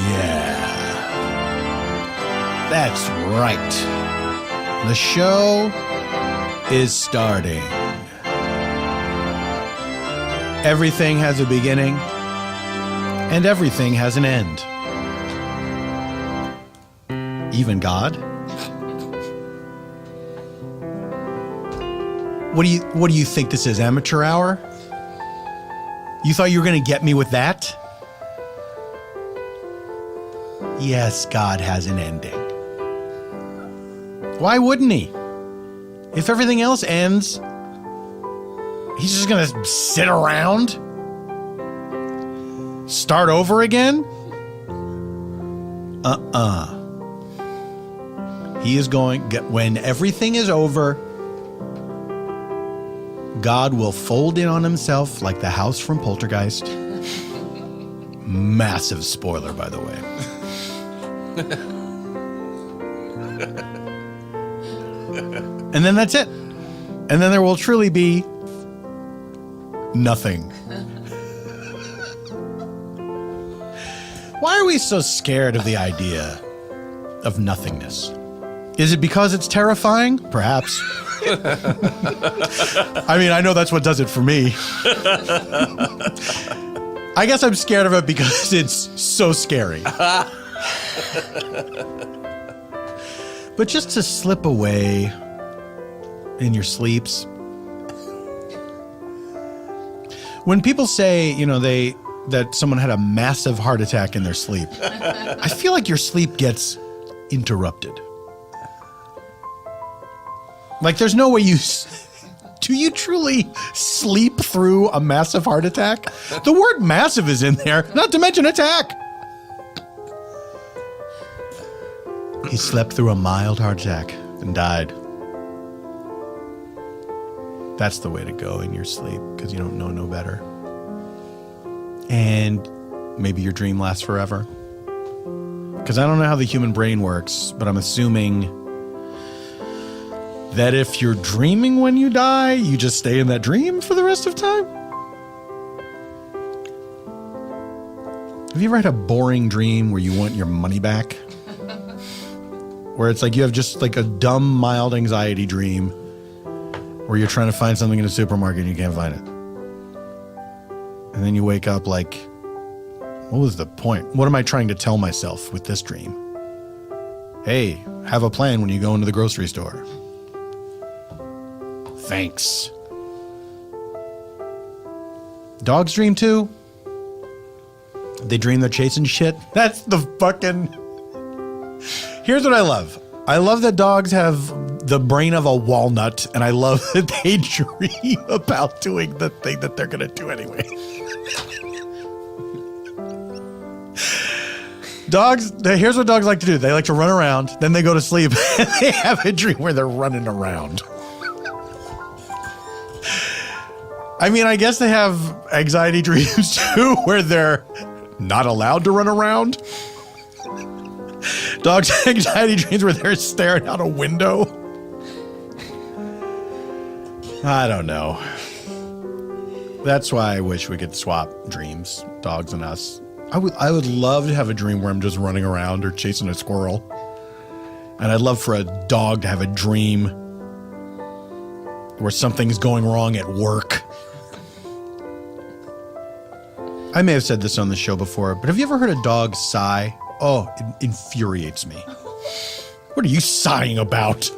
Yeah. That's right. The show is starting. Everything has a beginning, and everything has an end. Even God? What do you think this is, amateur hour? You thought you were going to get me with that? Yes, God has an ending. Why wouldn't he? If everything else ends, he's just going to sit around? Start over again? He is going, when everything is over, God will fold in on himself like the house from Poltergeist. Massive spoiler, by the way. And then that's it. And then there will truly be nothing. Why are we so scared of the idea of nothingness? Is it because it's terrifying? Perhaps. I mean, I know that's what does it for me. I guess I'm scared of it because it's so scary. But just to slip away in your sleeps. When people say, you know, that someone had a massive heart attack in their sleep, I feel like your sleep gets interrupted. Like there's no way do you truly sleep through a massive heart attack? The word massive is in there, not to mention attack. He slept through a mild heart attack and died. That's the way to go in your sleep because you don't know no better. And maybe your dream lasts forever. Because I don't know how the human brain works, but I'm assuming that if you're dreaming when you die, you just stay in that dream for the rest of time? Have you ever had a boring dream where you want your money back? Where it's like you have just like a dumb, mild anxiety dream where you're trying to find something in a supermarket and you can't find it. And then you wake up like, what was the point? What am I trying to tell myself with this dream? Hey, have a plan when you go into the grocery store. Thanks. Dogs dream too? They dream they're chasing shit? That's the fucking... Here's what I love. I love that dogs have the brain of a walnut, and I love that they dream about doing the thing that they're going to do anyway. Dogs, here's what dogs like to do. They like to run around, then they go to sleep, and they have a dream where they're running around. I mean, I guess they have anxiety dreams too, where they're not allowed to run around. Dogs have anxiety dreams where they're staring out a window. I don't know. That's why I wish we could swap dreams, dogs and us. I would love to have a dream where I'm just running around or chasing a squirrel. And I'd love for a dog to have a dream where something's going wrong at work. I may have said this on the show before, but have you ever heard a dog sigh? Oh, it infuriates me. What are you sighing about?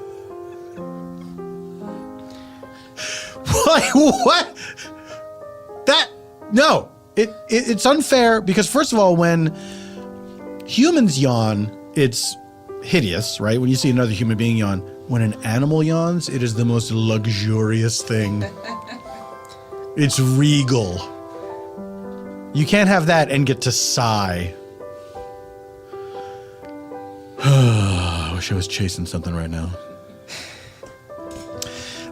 What? No. It's unfair because, first of all, when humans yawn, it's hideous, right? When you see another human being yawn. When an animal yawns, it is the most luxurious thing. It's regal. You can't have that and get to sigh. I wish I was chasing something right now.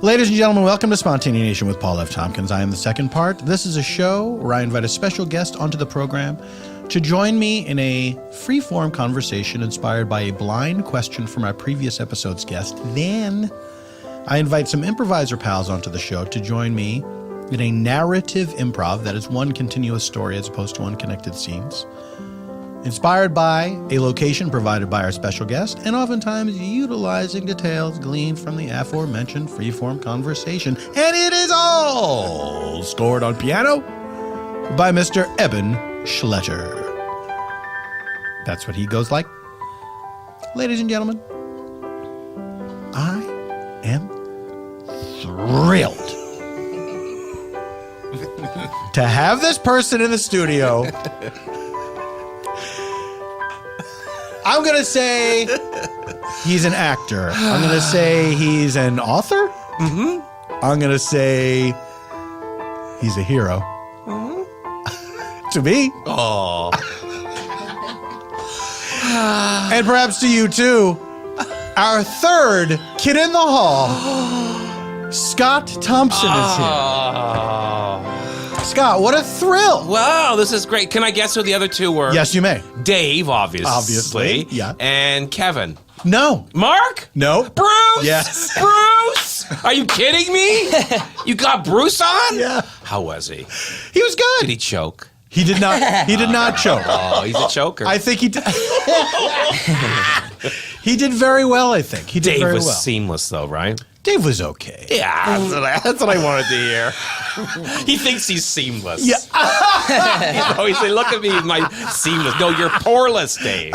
Ladies and gentlemen, welcome to Spontaneanation with Paul F. Tompkins. I am the second part. This is a show where I invite a special guest onto the program to join me in a free-form conversation inspired by a blind question from our previous episode's guest. Then I invite some improviser pals onto the show to join me in a narrative improv that is one continuous story as opposed to unconnected scenes. Inspired by a location provided by our special guest, and oftentimes utilizing details gleaned from the aforementioned freeform conversation. And it is all scored on piano by Mr. Eban Schletter. That's what he goes like. Ladies and gentlemen, I am thrilled to have this person in the studio. I'm going to say he's an actor. I'm going to say he's an author. Mm-hmm. I'm going to say he's a hero. Mm-hmm. To me. Aww. And perhaps to you too. Our third kid in the hall, Scott Thompson is here. Scott, what a thrill. Wow, this is great. Can I guess who the other two were? Yes, you may. Dave, obviously. Obviously, yeah. And Kevin. No. Mark? No. Bruce? Yes. Bruce? Are you kidding me? You got Bruce on? Yeah. How was he? He was good. Did he choke? He did not. He did not choke. Oh, he's a choker. I think he did. He did very well, I think. He did Dave very was well. seamless, though, right? Dave was okay. Yeah, that's what I wanted to hear. He thinks he's seamless. Yeah. He's always saying, look at me, my seamless. No, you're poreless, Dave.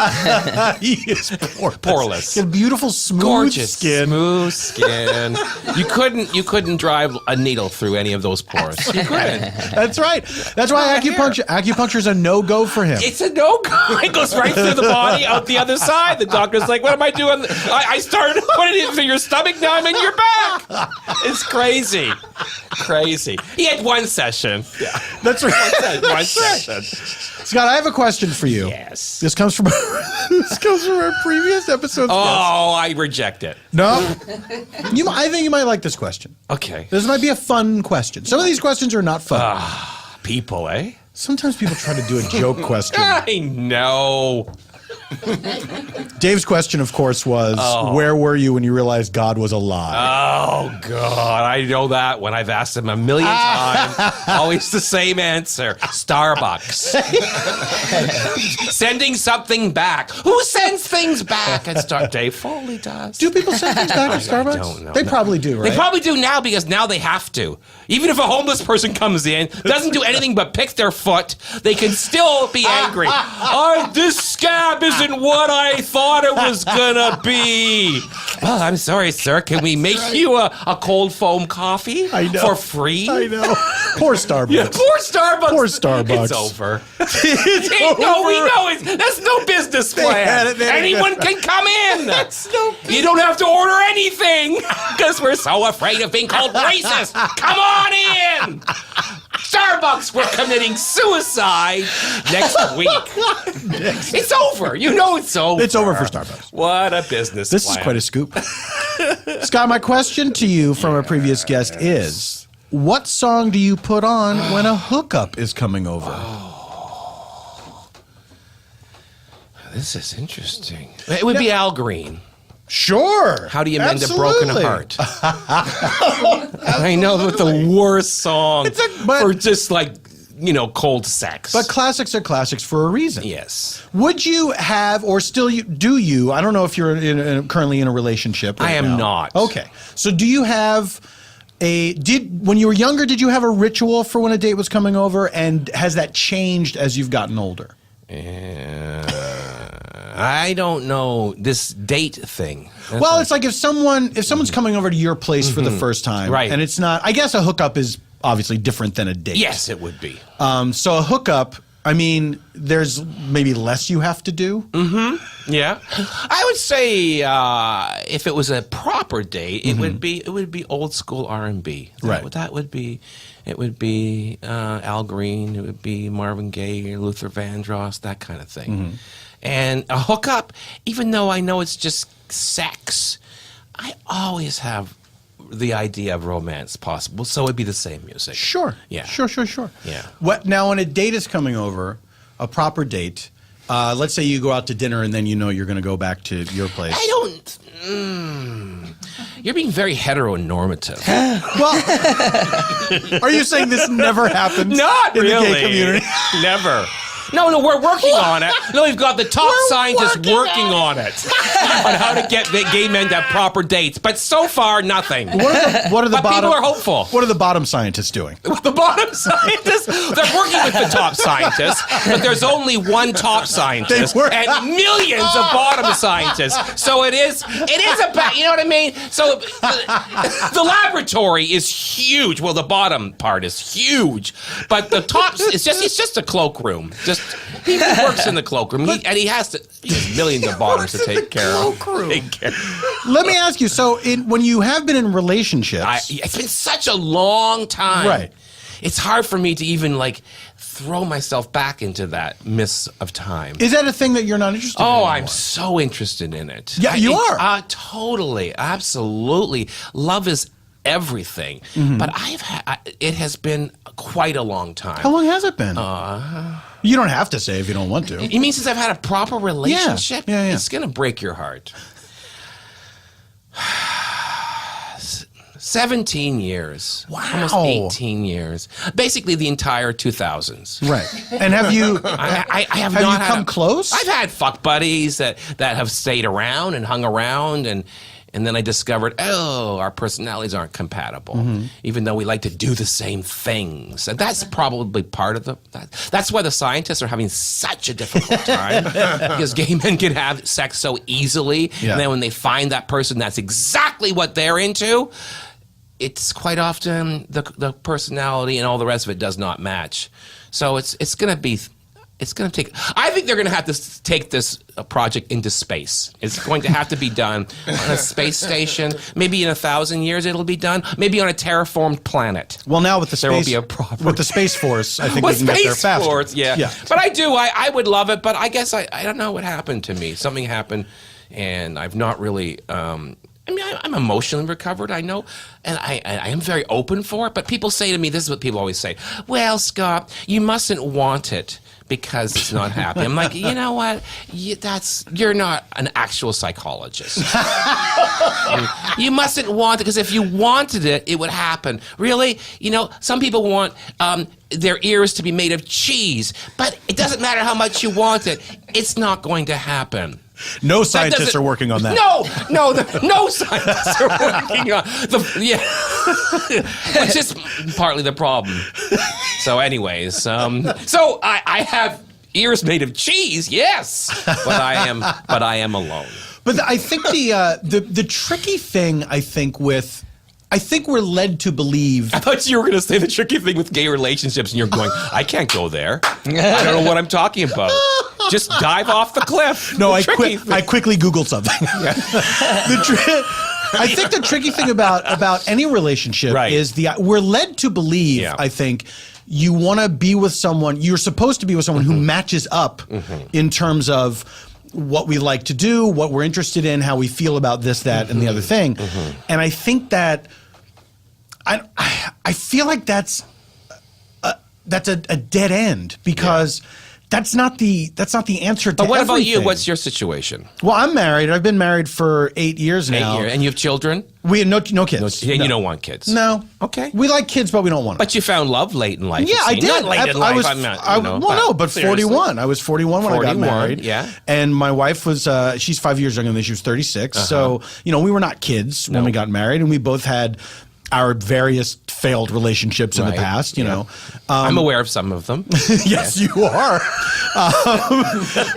He is poreless. Poreless. He had beautiful, smooth Gorgeous skin. smooth skin. You couldn't drive a needle through any of those pores. You couldn't. That's right. That's why acupuncture is a no-go for him. It's a no-go. It goes right through the body, out the other side. The doctor's like, what am I doing? I started putting it through your stomach, now I'm in your back. It's crazy. Crazy. He had one session. Yeah. That's right. One session. Scott, I have a question for you. Yes. This comes from our previous episodes. Oh, I reject it. No? I think you might like this question. Okay. This might be a fun question. Some of these questions are not fun. People, eh? Sometimes people try to do a joke question. I know. Dave's question, of course, was, where were you when you realized God was alive? Oh, God. I know that one. I've asked him a million times. Always the same answer. Starbucks. Sending something back. Who sends things back at Starbucks? Dave Foley does. Do people send things back at Starbucks? I don't know. They probably do, right? They probably do now because now they have to. Even if a homeless person comes in, doesn't do anything but pick their foot, they can still be angry. This scab isn't what I thought it was gonna be. Well, I'm sorry, sir. Can we make you a cold foam coffee for free? I know. Poor Starbucks. Yeah, poor Starbucks. Poor Starbucks. It's over. It's over. No, we know that's no business plan. Anyone can come in. You don't have to order anything because we're so afraid of being called racist. Come on in. Starbucks, we're committing suicide next week. It's over. You know it's over. It's over for Starbucks. What a business This plan. is quite a scoop. Scott, my question to you from a previous guest is, what song do you put on when a hookup is coming over? This is interesting. It would be Al Green. Sure. How do you mend a broken heart? I know, but the worst song for just like, cold sex. But classics are classics for a reason. Yes. Would you have, or still do you, I don't know if you're currently in a relationship right I am now. not. Okay. So do you have when you were younger, did you have a ritual for when a date was coming over, and has that changed as you've gotten older? I don't know this date thing. Well, it's like if someone's coming over to your place for the first time, right? And it's not. I guess a hookup is obviously different than a date. Yes, it would be. So a hookup, I mean, there's maybe less you have to do. Mm-hmm. Yeah, I would say if it was a proper date, it would be old school R&B. Right. That would be. It would be Al Green. It would be Marvin Gaye, Luther Vandross, that kind of thing. Mm-hmm. And a hookup, even though I know it's just sex, I always have the idea of romance possible. So it'd be the same music. Sure. Yeah. Sure. Yeah. Now, when a date is coming over, a proper date, let's say you go out to dinner and then you're going to go back to your place. you're being very heteronormative. Well, are you saying this never happened Not in really. the gay community? Never. No, we're working on it. No, we've got the top scientists working on it. On how to get the gay men to have proper dates. But so far, nothing. What are the But bottom? people are hopeful. What are the bottom scientists doing? The bottom scientists, they're working with the top scientists, but there's only one top scientist and millions of bottom scientists. So it is about, you know what I mean? So the laboratory is huge. Well, the bottom part is huge, but the top, it's just a cloakroom. He works in the cloakroom, and he has millions of bottoms to take care of. Let me ask you. So, when you have been in relationships, it's been such a long time. Right. It's hard for me to even throw myself back into that miss of time. Is that a thing that you're not interested in? Oh, anymore? I'm so interested in it. Yeah, you are. Totally, absolutely. Love is everything. But it has been quite a long time. How long has it been? You don't have to say if you don't want to. You mean since I've had a proper relationship? Yeah. It's going to break your heart. 17 years. Wow. Almost 18 years. Basically the entire 2000s. Right. And have you I have have not you come close? I've had fuck buddies that have stayed around and hung around, and then I discovered, our personalities aren't compatible, even though we like to do the same things. And that's probably part of that's why the scientists are having such a difficult time, because gay men can have sex so easily, and then when they find that person that's exactly what they're into, it's quite often the personality and all the rest of it does not match. So it's going to be... It's going to take... I think they're going to have to take this project into space. It's going to have to be done on a space station. Maybe in 1,000 years it'll be done. Maybe on a terraformed planet. Well, now with the There will space, be a problem. with the Space Force, I think we can get there faster. Force, yeah. But I do. I would love it, but I guess I don't know what happened to me. Something happened, and I've not really... I'm emotionally recovered, I know, and I am very open for it, but people say to me, this is what people always say, well, Scott, you mustn't want it because it's not happy. I'm like, you know what? You're not an actual psychologist. You mustn't want it, because if you wanted it, it would happen. Really? You know, some people want their ears to be made of cheese, but it doesn't matter how much you want it. It's not going to happen. No scientists are working on that. No scientists are working on which is partly the problem. So, anyways, so I have ears made of cheese, yes, but I am alone. But I think the tricky thing, I think we're led to believe. I thought you were going to say the tricky thing with gay relationships, and you're going, I can't go there. I don't know what I'm talking about. Just dive off the cliff. No, I quickly Googled something. I think the tricky thing about any relationship is we're led to believe, I think, you want to be with someone, you're supposed to be with someone who matches up in terms of what we like to do, what we're interested in, how we feel about this, that, and the other thing. And I think that I feel like that's a dead end, because that's not the answer to But what everything. about you? What's your situation? Well, I'm married. I've been married for 8 years now. 8 years. And you have children? We have no kids. And you don't want kids? No. Okay. We like kids, but we don't want them. But you found love late in life. Yeah, I did. Not late in life. But 41. I was 41 when I got married. Yeah. And my wife was, she's 5 years younger than me. She was 36. So, we were not kids when we got married, and we both had our various failed relationships in the past, you know. I'm aware of some of them. Yes, you are.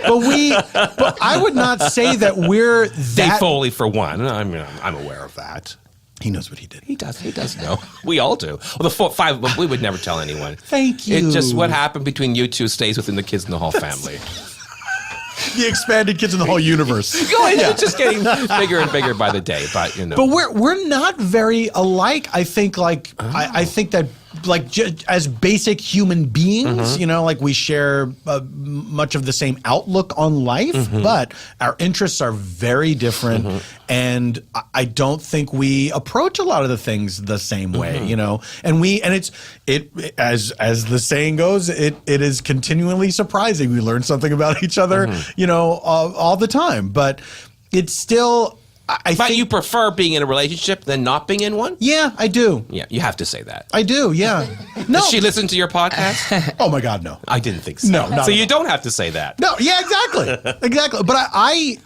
But I would not say that we're that. Dave Foley, for one. I'm aware of that. He knows what he did. He does know. We all do. Well, the 5, we would never tell anyone. Thank you. It's just what happened between you two stays within the Kids in the Hall family. The expanded Kids in the Whole universe. It's just getting bigger and bigger by the day, but But we're not very alike. I think I think that as basic human beings, we share much of the same outlook on life, but our interests are very different, and I don't think we approach a lot of the things the same way, And as the saying goes, it is continually surprising. We learn something about each other, all the time, but it's still. I But think, you prefer being in a relationship than not being in one? yeah, I do. Yeah, you have to say that. I do, yeah. No. Does she listen to your podcast? Oh my God, no. I didn't think so. No, not so at you all. don't have to say that. No, yeah, exactly. Exactly. But I,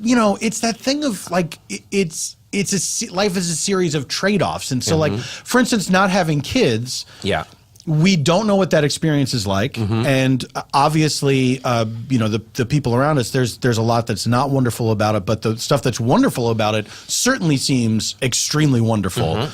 you know, it's that thing of like, life is a series of trade-offs. And so like, for instance, not having kids. Yeah. We don't know what that experience is like, and obviously, you know, the people around us. There's a lot that's not wonderful about it, but the stuff that's wonderful about it certainly seems extremely wonderful.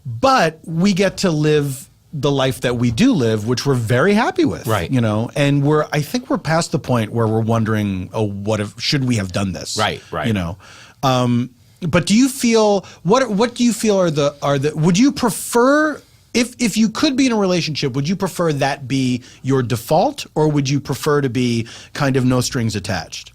But we get to live the life that we do live, which we're very happy with, Right. You know, and I think we're past the point where we're wondering, oh, should we have done this? Right. You know. But do you feel what do you feel are the would you prefer? If you could be in a relationship, would you prefer that be your default, or would you prefer to be kind of no strings attached?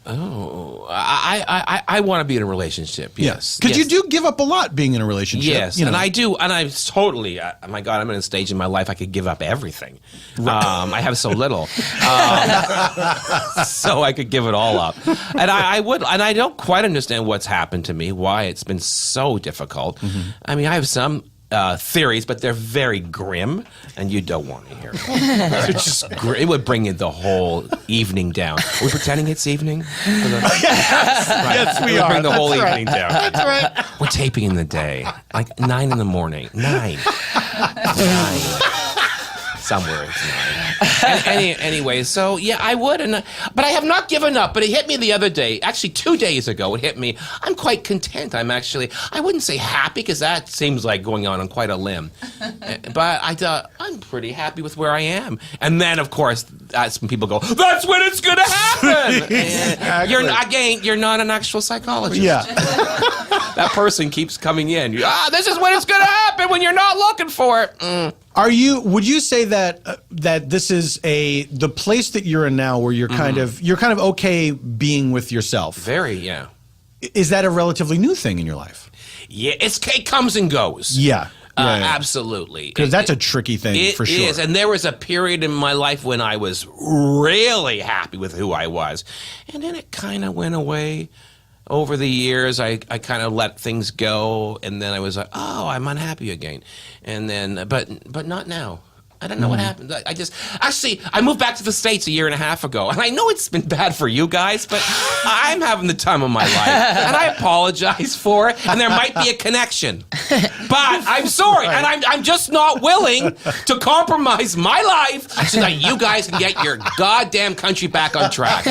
Oh, I want to be in a relationship. Yes, because you do give up a lot being in a relationship. Yes, you know. and I do, and I'm totally. My God, I'm in a stage in my life I could give up everything. I have so little, so I could give it all up, and I would. And I don't quite understand what's happened to me, why it's been so difficult. I mean, I have some theories, but they're very grim, and you don't want to hear them. They're just it would bring it the whole evening down. Are we pretending it's evening? Yes, we It would are. bring the whole That's right. evening down. That's right. We're taping in the day, like 9 in the morning. 9. Somewhere it's 9. Anyway, so yeah, I would, but I have not given up. But it hit me the other day, actually 2 days ago. It hit me. I'm quite content. I wouldn't say happy, because that seems like going on quite a limb. But I'm pretty happy with where I am. And then, of course, that's when people go, "That's when it's going to happen." Exactly. You're not an actual psychologist. Yeah. That person keeps coming in. This is when it's going to happen when you're not looking for it. Would you say that this is the place that you're in now, where you're kind of okay being with yourself? Very, yeah. Is that a relatively new thing in your life? Yeah, it comes and goes. Yeah. Absolutely. Because that's a tricky thing for sure. It is, and there was a period in my life when I was really happy with who I was, and then it kind of went away. Over the years, I kind of let things go, and then I was like, "Oh, I'm unhappy again," and then, but not now. I don't know what happened. I moved back to the States a year and a half ago, and I know it's been bad for you guys, but I'm having the time of my life, and I apologize for it. And there might be a connection, but I'm sorry, and I'm just not willing to compromise my life so that you guys can get your goddamn country back on track.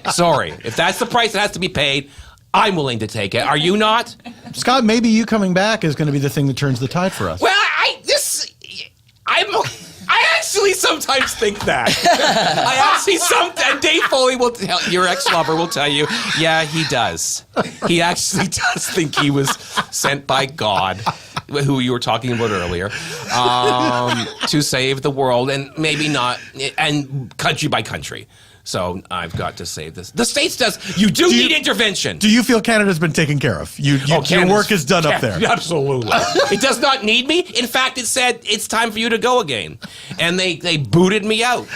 Sorry, if that's the price that has to be paid, I'm willing to take it. Are you not? Scott, maybe you coming back is going to be the thing that turns the tide for us. Well, I actually sometimes think that. And Dave Foley will tell, your ex-lover will tell you, yeah, he does. He actually does think he was sent by God, who you were talking about earlier, to save the world, and maybe not, and country by country. So I've got to say this. The States does. You do need intervention. Do you feel Canada's been taken care of? Your work is done up there. Absolutely. It does not need me. In fact, it said it's time for you to go again. And they booted me out.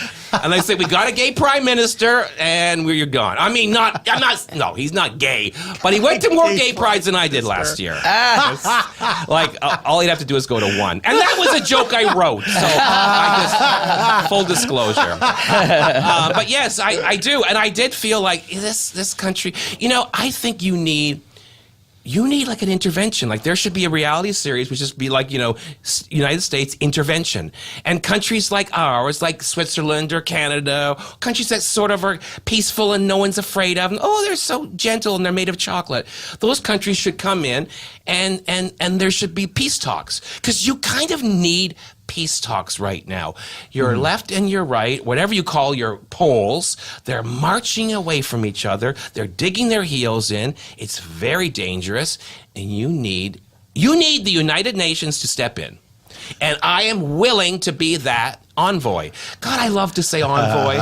And they said, we got a gay prime minister, and you're gone. I mean, no, he's not gay, but he went to more gay prides than I did last year. All he'd have to do is go to one. And that was a joke I wrote, so full disclosure. But yes, I do. And I did feel like this country, I think you need like an intervention. Like there should be a reality series which just be like, United States intervention. And countries like ours, like Switzerland or Canada, countries that sort of are peaceful and no one's afraid of them. Oh, they're so gentle and they're made of chocolate. Those countries should come in and there should be peace talks. Because you kind of need peace talks right now. Your left and your right, whatever you call your poles, they're marching away from each other. They're digging their heels in. It's very dangerous, and you need the United Nations to step in. And I am willing to be that envoy. God, I love to say envoy.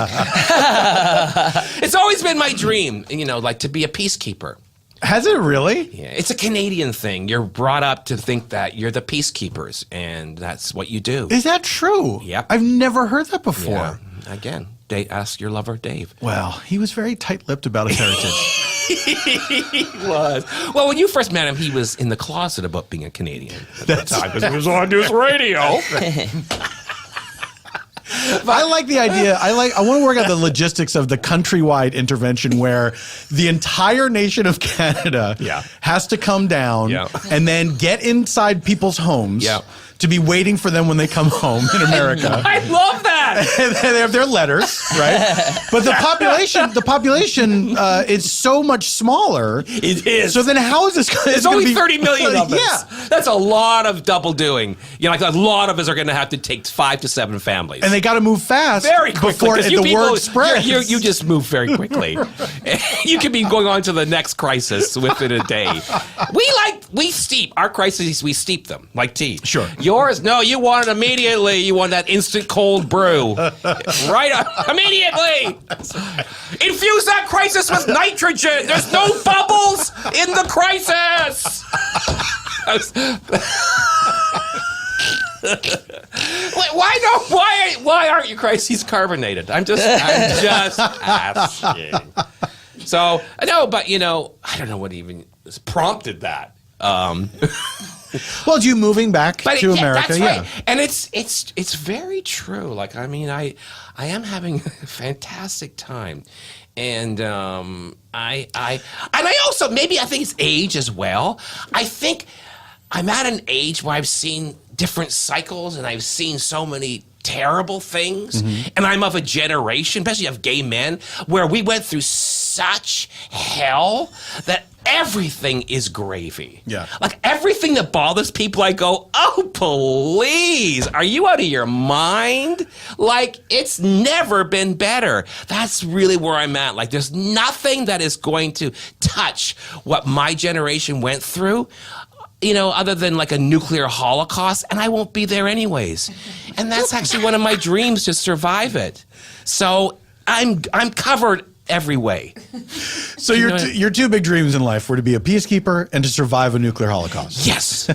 It's always been my dream, like to be a peacekeeper. Has it really? Yeah, it's a Canadian thing. You're brought up to think that you're the peacekeepers, and that's what you do. Is that true? Yep. I've never heard that before. Yeah. Again, ask your lover, Dave. Well, he was very tight-lipped about his heritage. He was. Well, when you first met him, he was in the closet about being a Canadian at that time because he was on news radio. I like the idea. I want to work out the logistics of the countrywide intervention where the entire nation of Canada has to come down and then get inside people's homes to be waiting for them when they come home in America. I love that. And they have their letters, right? But the population is so much smaller. It is. So then how is this going to be? There's only 30 million of us. Yeah. That's a lot of double doing. You know, like a lot of us are going to have to take 5 to 7 families. And they got to move fast very quickly before the word spreads. You just move very quickly. You could be going on to the next crisis within a day. We steep our crises. We steep them like tea. Sure. Yours, no, you want it immediately. You want that instant cold brew, right? Immediately. Infuse that crisis with nitrogen. There's no bubbles in the crisis. Why aren't your crises carbonated? I'm just asking. So no, but you know, I don't know what even prompted that. Well, you moving back to America, that's right. And it's very true. Like, I mean, I am having a fantastic time, and I also maybe I think it's age as well. I think I'm at an age where I've seen different cycles, and I've seen so many terrible things, and I'm of a generation, especially of gay men, where we went through such hell that everything is gravy. Yeah. Like everything that bothers people, I go, oh, please, are you out of your mind? Like, it's never been better. That's really where I'm at. Like, there's nothing that is going to touch what my generation went through, you know, other than like a nuclear holocaust, and I won't be there anyways. And that's actually one of my dreams, to survive it. So I'm covered every way. So your two big dreams in life were to be a peacekeeper and to survive a nuclear holocaust. Yes.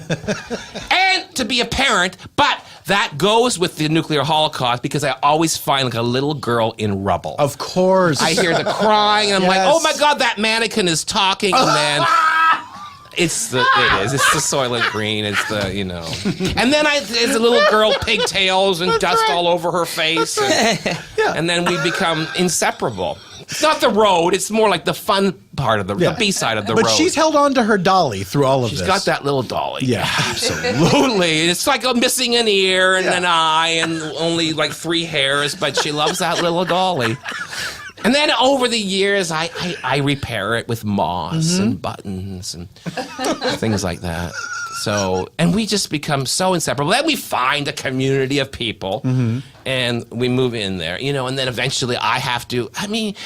And to be a parent, but that goes with the nuclear holocaust because I always find like a little girl in rubble. Of course. I hear the crying and I'm like, oh my God, that mannequin is talking, and then it's the Soylent Green. It's the, you know. And then it's a little girl, pigtails and dust all over her face. And then we become inseparable. It's not the road. It's more like the fun part of the B-side of the road. But she's held on to her dolly through all of this. She's got that little dolly. Yeah. Absolutely. It's like missing an ear and an eye and only like 3 hairs, but she loves that little dolly. And then over the years, I repair it with moss and buttons and things like that. So, and we just become so inseparable. Then we find a community of people and we move in there, you know, and then eventually I have to, I mean,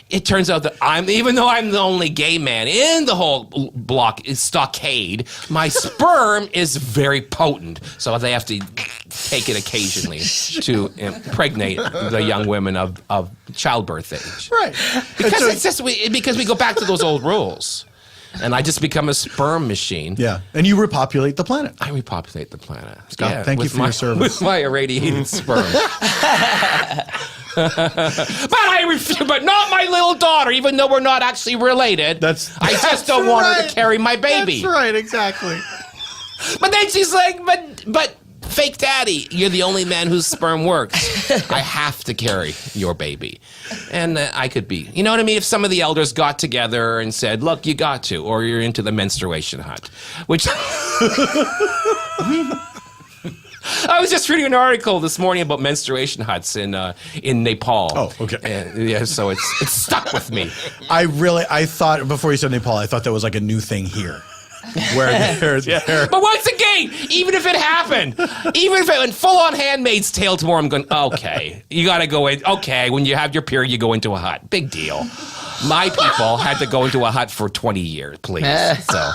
it turns out that even though I'm the only gay man in the whole block, stockade, my sperm is very potent. So they have to take it occasionally to impregnate the young women of childbirth age. Right. Because because we go back to those old rules. And I just become a sperm machine. Yeah. And you repopulate the planet. I repopulate the planet. Scott, thank you for your service. With my irradiated sperm. But not my little daughter, even though we're not actually related. I just don't want her to carry my baby. That's right, exactly. But then she's like, but fake daddy, you're the only man whose sperm works. I have to carry your baby. And I could be, you know what I mean? If some of the elders got together and said, look, you got to, or you're into the menstruation hut, which I was just reading an article this morning about menstruation huts in Nepal. Oh, okay. And, yeah, so it's stuck with me. I thought, before you said Nepal, I thought that was like a new thing here. Where But once again, even if it happened, even if it went full on Handmaid's Tale tomorrow, I'm going, okay, you got to go in. Okay, when you have your period, you go into a hut. Big deal. My people had to go into a hut for 20 years, please. So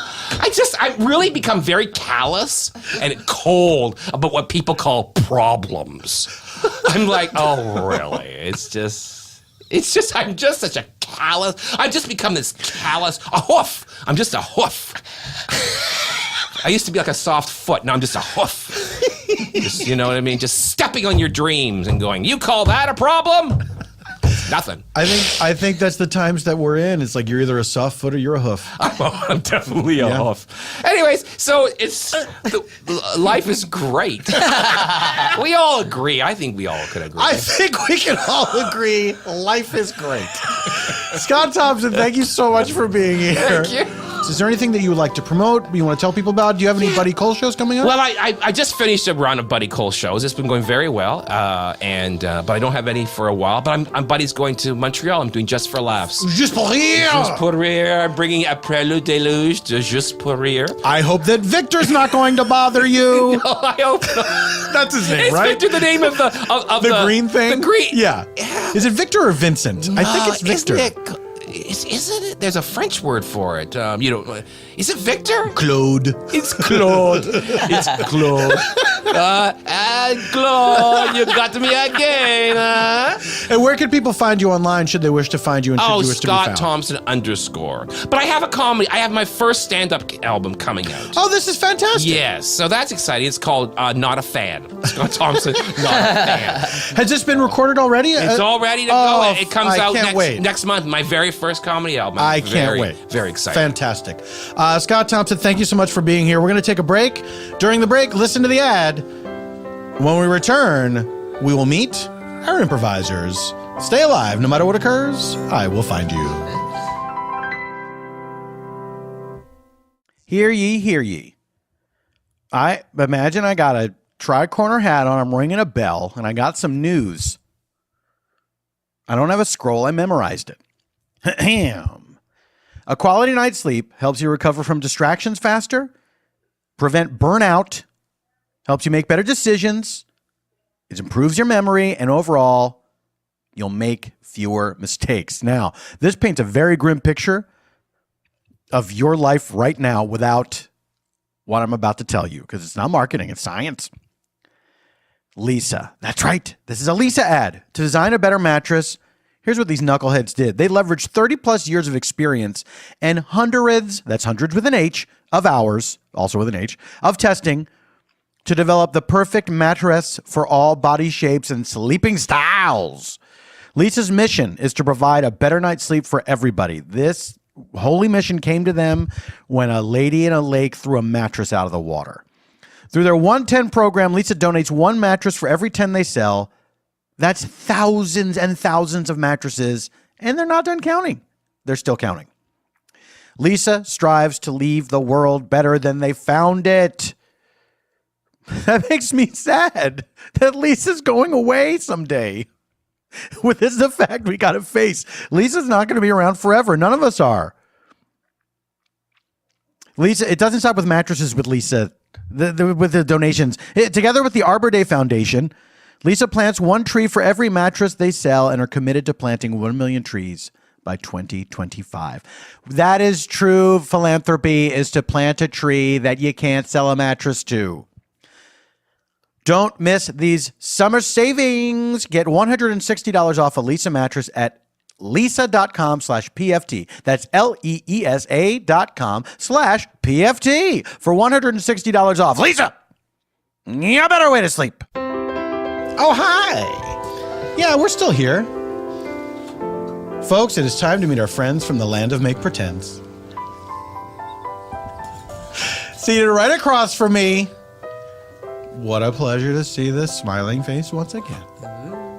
I really become very callous and cold about what people call problems. I'm like, oh, really? It's just, I'm just such a callous. I've just become this callous, a hoof. I'm just a hoof. I used to be like a soft foot. Now I'm just a hoof. Just, you know what I mean? Just stepping on your dreams and going, you call that a problem? Nothing. I think that's the times that we're in. It's like you're either a soft foot or you're a hoof. I'm definitely a hoof. Anyways, so life is great. We all agree. I think we all could agree. I think we can all agree life is great. Scott Thompson, thank you so much for being here. Thank you. Is there anything that you would like to promote? You want to tell people about? Do you have any Buddy Cole shows coming up? Well, I just finished a run of Buddy Cole shows. It's been going very well, but I don't have any for a while. But Buddy's going to Montreal. I'm doing Just for Laughs. Juste pour rire. Juste pour rire. I'm bringing Après le déluge to Juste pour rire. I hope that Victor's not going to bother you. No, I hope not. That's his name, Is right? Victor the name of the green thing? The green. Yeah. Is it Victor or Vincent? I think it's Victor. Isn't it? There's a French word for it. Is it Victor? Claude. It's Claude. It's Claude. Claude, you got me again. And where can people find you online should they wish to find you and should you wish to be found? Scott Thompson _. But I have a comedy. I have my first stand-up album coming out. Oh, this is fantastic. Yes, so that's exciting. It's called Not a Fan. Scott Thompson, Not a Fan. Has this been recorded already? It's all ready to go. It comes out wait. next month. My very first comedy album. I can't wait. Very excited. Fantastic. Scott Thompson, thank you so much for being here. We're going to take a break. During the break, listen to the ad. When we return, we will meet our improvisers. Stay alive. No matter what occurs, I will find you. Hear ye, hear ye. I imagine I got a tri-corner hat on. I'm ringing a bell, and I got some news. I don't have a scroll. I memorized it. A quality night's sleep helps you recover from distractions faster, prevent burnout, helps you make better decisions, it improves your memory, and overall, you'll make fewer mistakes. Now, this paints a very grim picture of your life right now without what I'm about to tell you, because it's not marketing, it's science. Lisa, that's right. This is a Lisa ad. To design a better mattress, here's what these knuckleheads did. They leveraged 30 plus years of experience and hundreds, that's hundreds with an H, of hours, also with an H, of testing to develop the perfect mattress for all body shapes and sleeping styles. Lisa's mission is to provide a better night's sleep for everybody. This holy mission came to them when a lady in a lake threw a mattress out of the water. Through their 110 program, Lisa donates one mattress for every 10 they sell. That's thousands and thousands of mattresses, and they're not done counting. They're still counting. Lisa strives to leave the world better than they found it. That makes me sad that Lisa's going away someday. With this the fact we got to face. Lisa's not going to be around forever. None of us are. Lisa, it doesn't stop with mattresses with Lisa, with the donations. Together with the Arbor Day Foundation, Lisa plants one tree for every mattress they sell and are committed to planting 1 million trees by 2025. That is true philanthropy, is to plant a tree that you can't sell a mattress to. Don't miss these summer savings. Get $160 off a Lisa mattress at lisa.com/PFT. That's LEESA.com/PFT for $160 off. Lisa, a better way to sleep. Oh, hi. Yeah, we're still here. Folks, it is time to meet our friends from the land of make pretends. Seated right across from me. What a pleasure to see this smiling face once again.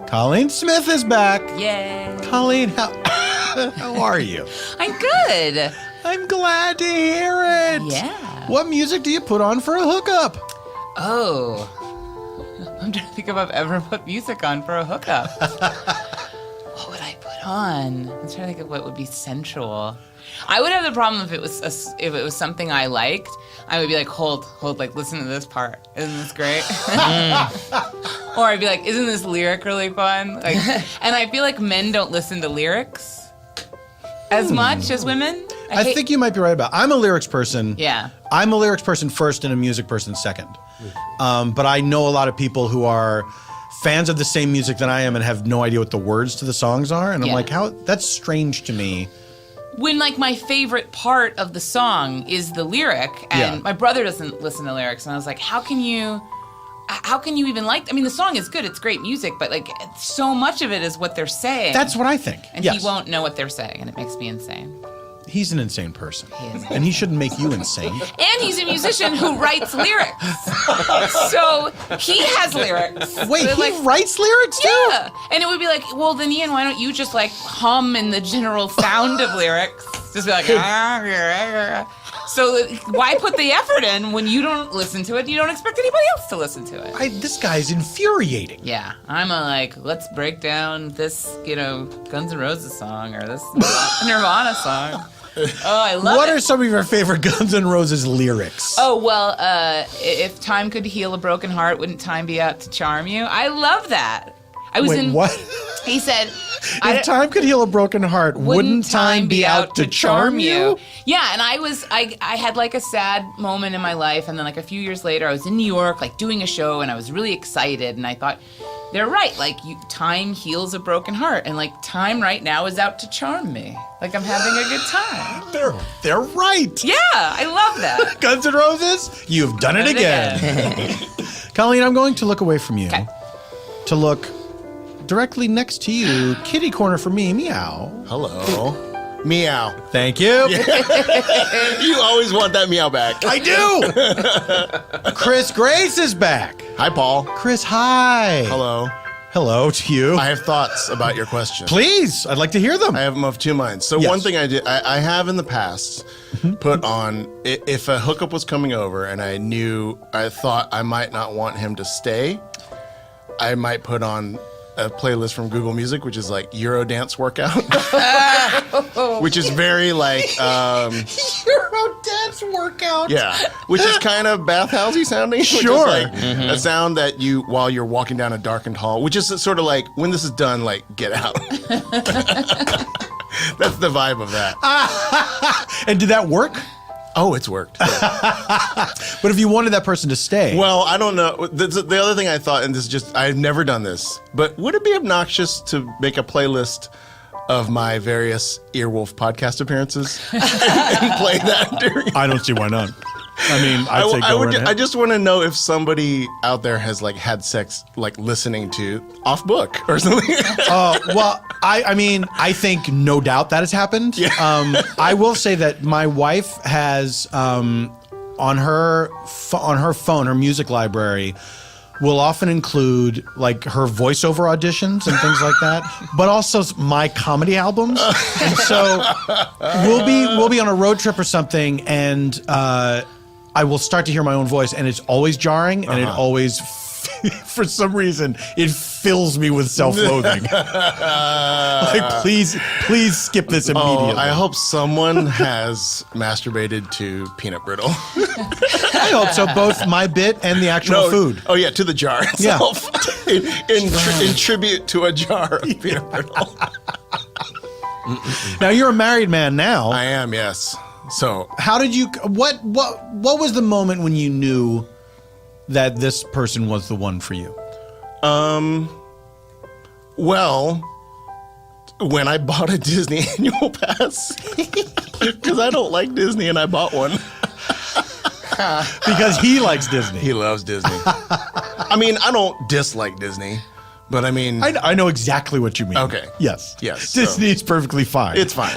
Colleen Smith is back. Yay. Colleen, how are you? I'm good. I'm glad to hear it. Yeah. What music do you put on for a hookup? Oh. I'm trying to think if I've ever put music on for a hookup. What would I put on? I'm trying to think of what would be sensual. I would have the problem if it was something I liked. I would be like, hold, like, listen to this part. Isn't this great? Or I'd be like, isn't this lyric really fun? Like, and I feel like men don't listen to lyrics as much as women. I think you might be right about it. I'm a lyrics person. Yeah. I'm a lyrics person first and a music person second. But I know a lot of people who are fans of the same music that I am and have no idea what the words to the songs are. And I'm like, that's strange to me. When, like, my favorite part of the song is the lyric, and my brother doesn't listen to lyrics, and I was like, how can you how can you even like? I mean, the song is good; it's great music, but like so much of it is what they're saying. That's what I think. And yes. he won't know what they're saying, and it makes me insane. He's an insane person. He is. And he shouldn't make you insane. And he's a musician who writes lyrics. So he has lyrics. Wait, They're he writes lyrics too? Yeah. And it would be like, well, then Ian, why don't you just like hum in the general sound of lyrics? Just be like, So why put the effort in when you don't listen to it and you don't expect anybody else to listen to it? This guy's infuriating. Yeah, I'm let's break down this, Guns N' Roses song or this Nirvana song. Oh, I love it. What are some of your favorite Guns N' Roses lyrics? Oh, well, if time could heal a broken heart, wouldn't time be out to charm you? I love that. Wait, what? He said, if time could heal a broken heart, wouldn't time be out to charm you? Yeah, and I had like a sad moment in my life, and then like a few years later, I was in New York, like doing a show, and I was really excited, and I thought, they're right, like time heals a broken heart, and like time right now is out to charm me. Like I'm having a good time. They're right. Yeah, I love that. Guns N' Roses, you've done it again. Colleen, I'm going to look away from you. Okay. To look directly next to you, kitty corner for me, meow. Hello. Meow. Thank you. You always want that meow back. I do. Chris Grace is back. Hi, Paul. Chris, hi. Hello. Hello to you. I have thoughts about your question. Please, I'd like to hear them. I have them of two minds. So Yes. one thing I did, I have in the past put on, if a hookup was coming over and I thought I might not want him to stay, I might put on a playlist from Google Music, which is like Euro dance workout, which is very like Euro dance workout. yeah, which is kind of bathhousey sounding. Sure. Which is like a sound that while you're walking down a darkened hall, which is sort of like when this is done, like get out. That's the vibe of that. And did that work? Oh, it's worked. Yeah. But if you wanted that person to stay, Well, I don't know. The other thing I thought, and this is just, I've never done this, but would it be obnoxious to make a playlist of my various Earwolf podcast appearances and play that during? I don't see why not. I mean, I'd say go right ahead. I just want to know if somebody out there has like had sex like listening to Off Book or something. Well, I mean, I think no doubt that has happened. Yeah. I will say that my wife has on her phone, her music library will often include like her voiceover auditions and things like that, but also my comedy albums. And so we'll be on a road trip or something, and I will start to hear my own voice, and it's always jarring, and it always, for some reason, it fills me with self-loathing. Like, please skip this immediately. I hope someone has masturbated to peanut brittle. I hope so, both my bit and the actual food. Oh yeah, to the jar itself. In tribute to a jar of peanut brittle. Now, you're a married man now. I am, yes. So How did you, what was the moment when you knew that this person was the one for you? well, when I bought a Disney annual pass, because I don't like Disney and I bought one. Because he likes Disney. He loves Disney. I mean, I don't dislike Disney, but I mean, I know exactly what you mean. Okay. Yes. Yes, Disney's perfectly fine. it's fine.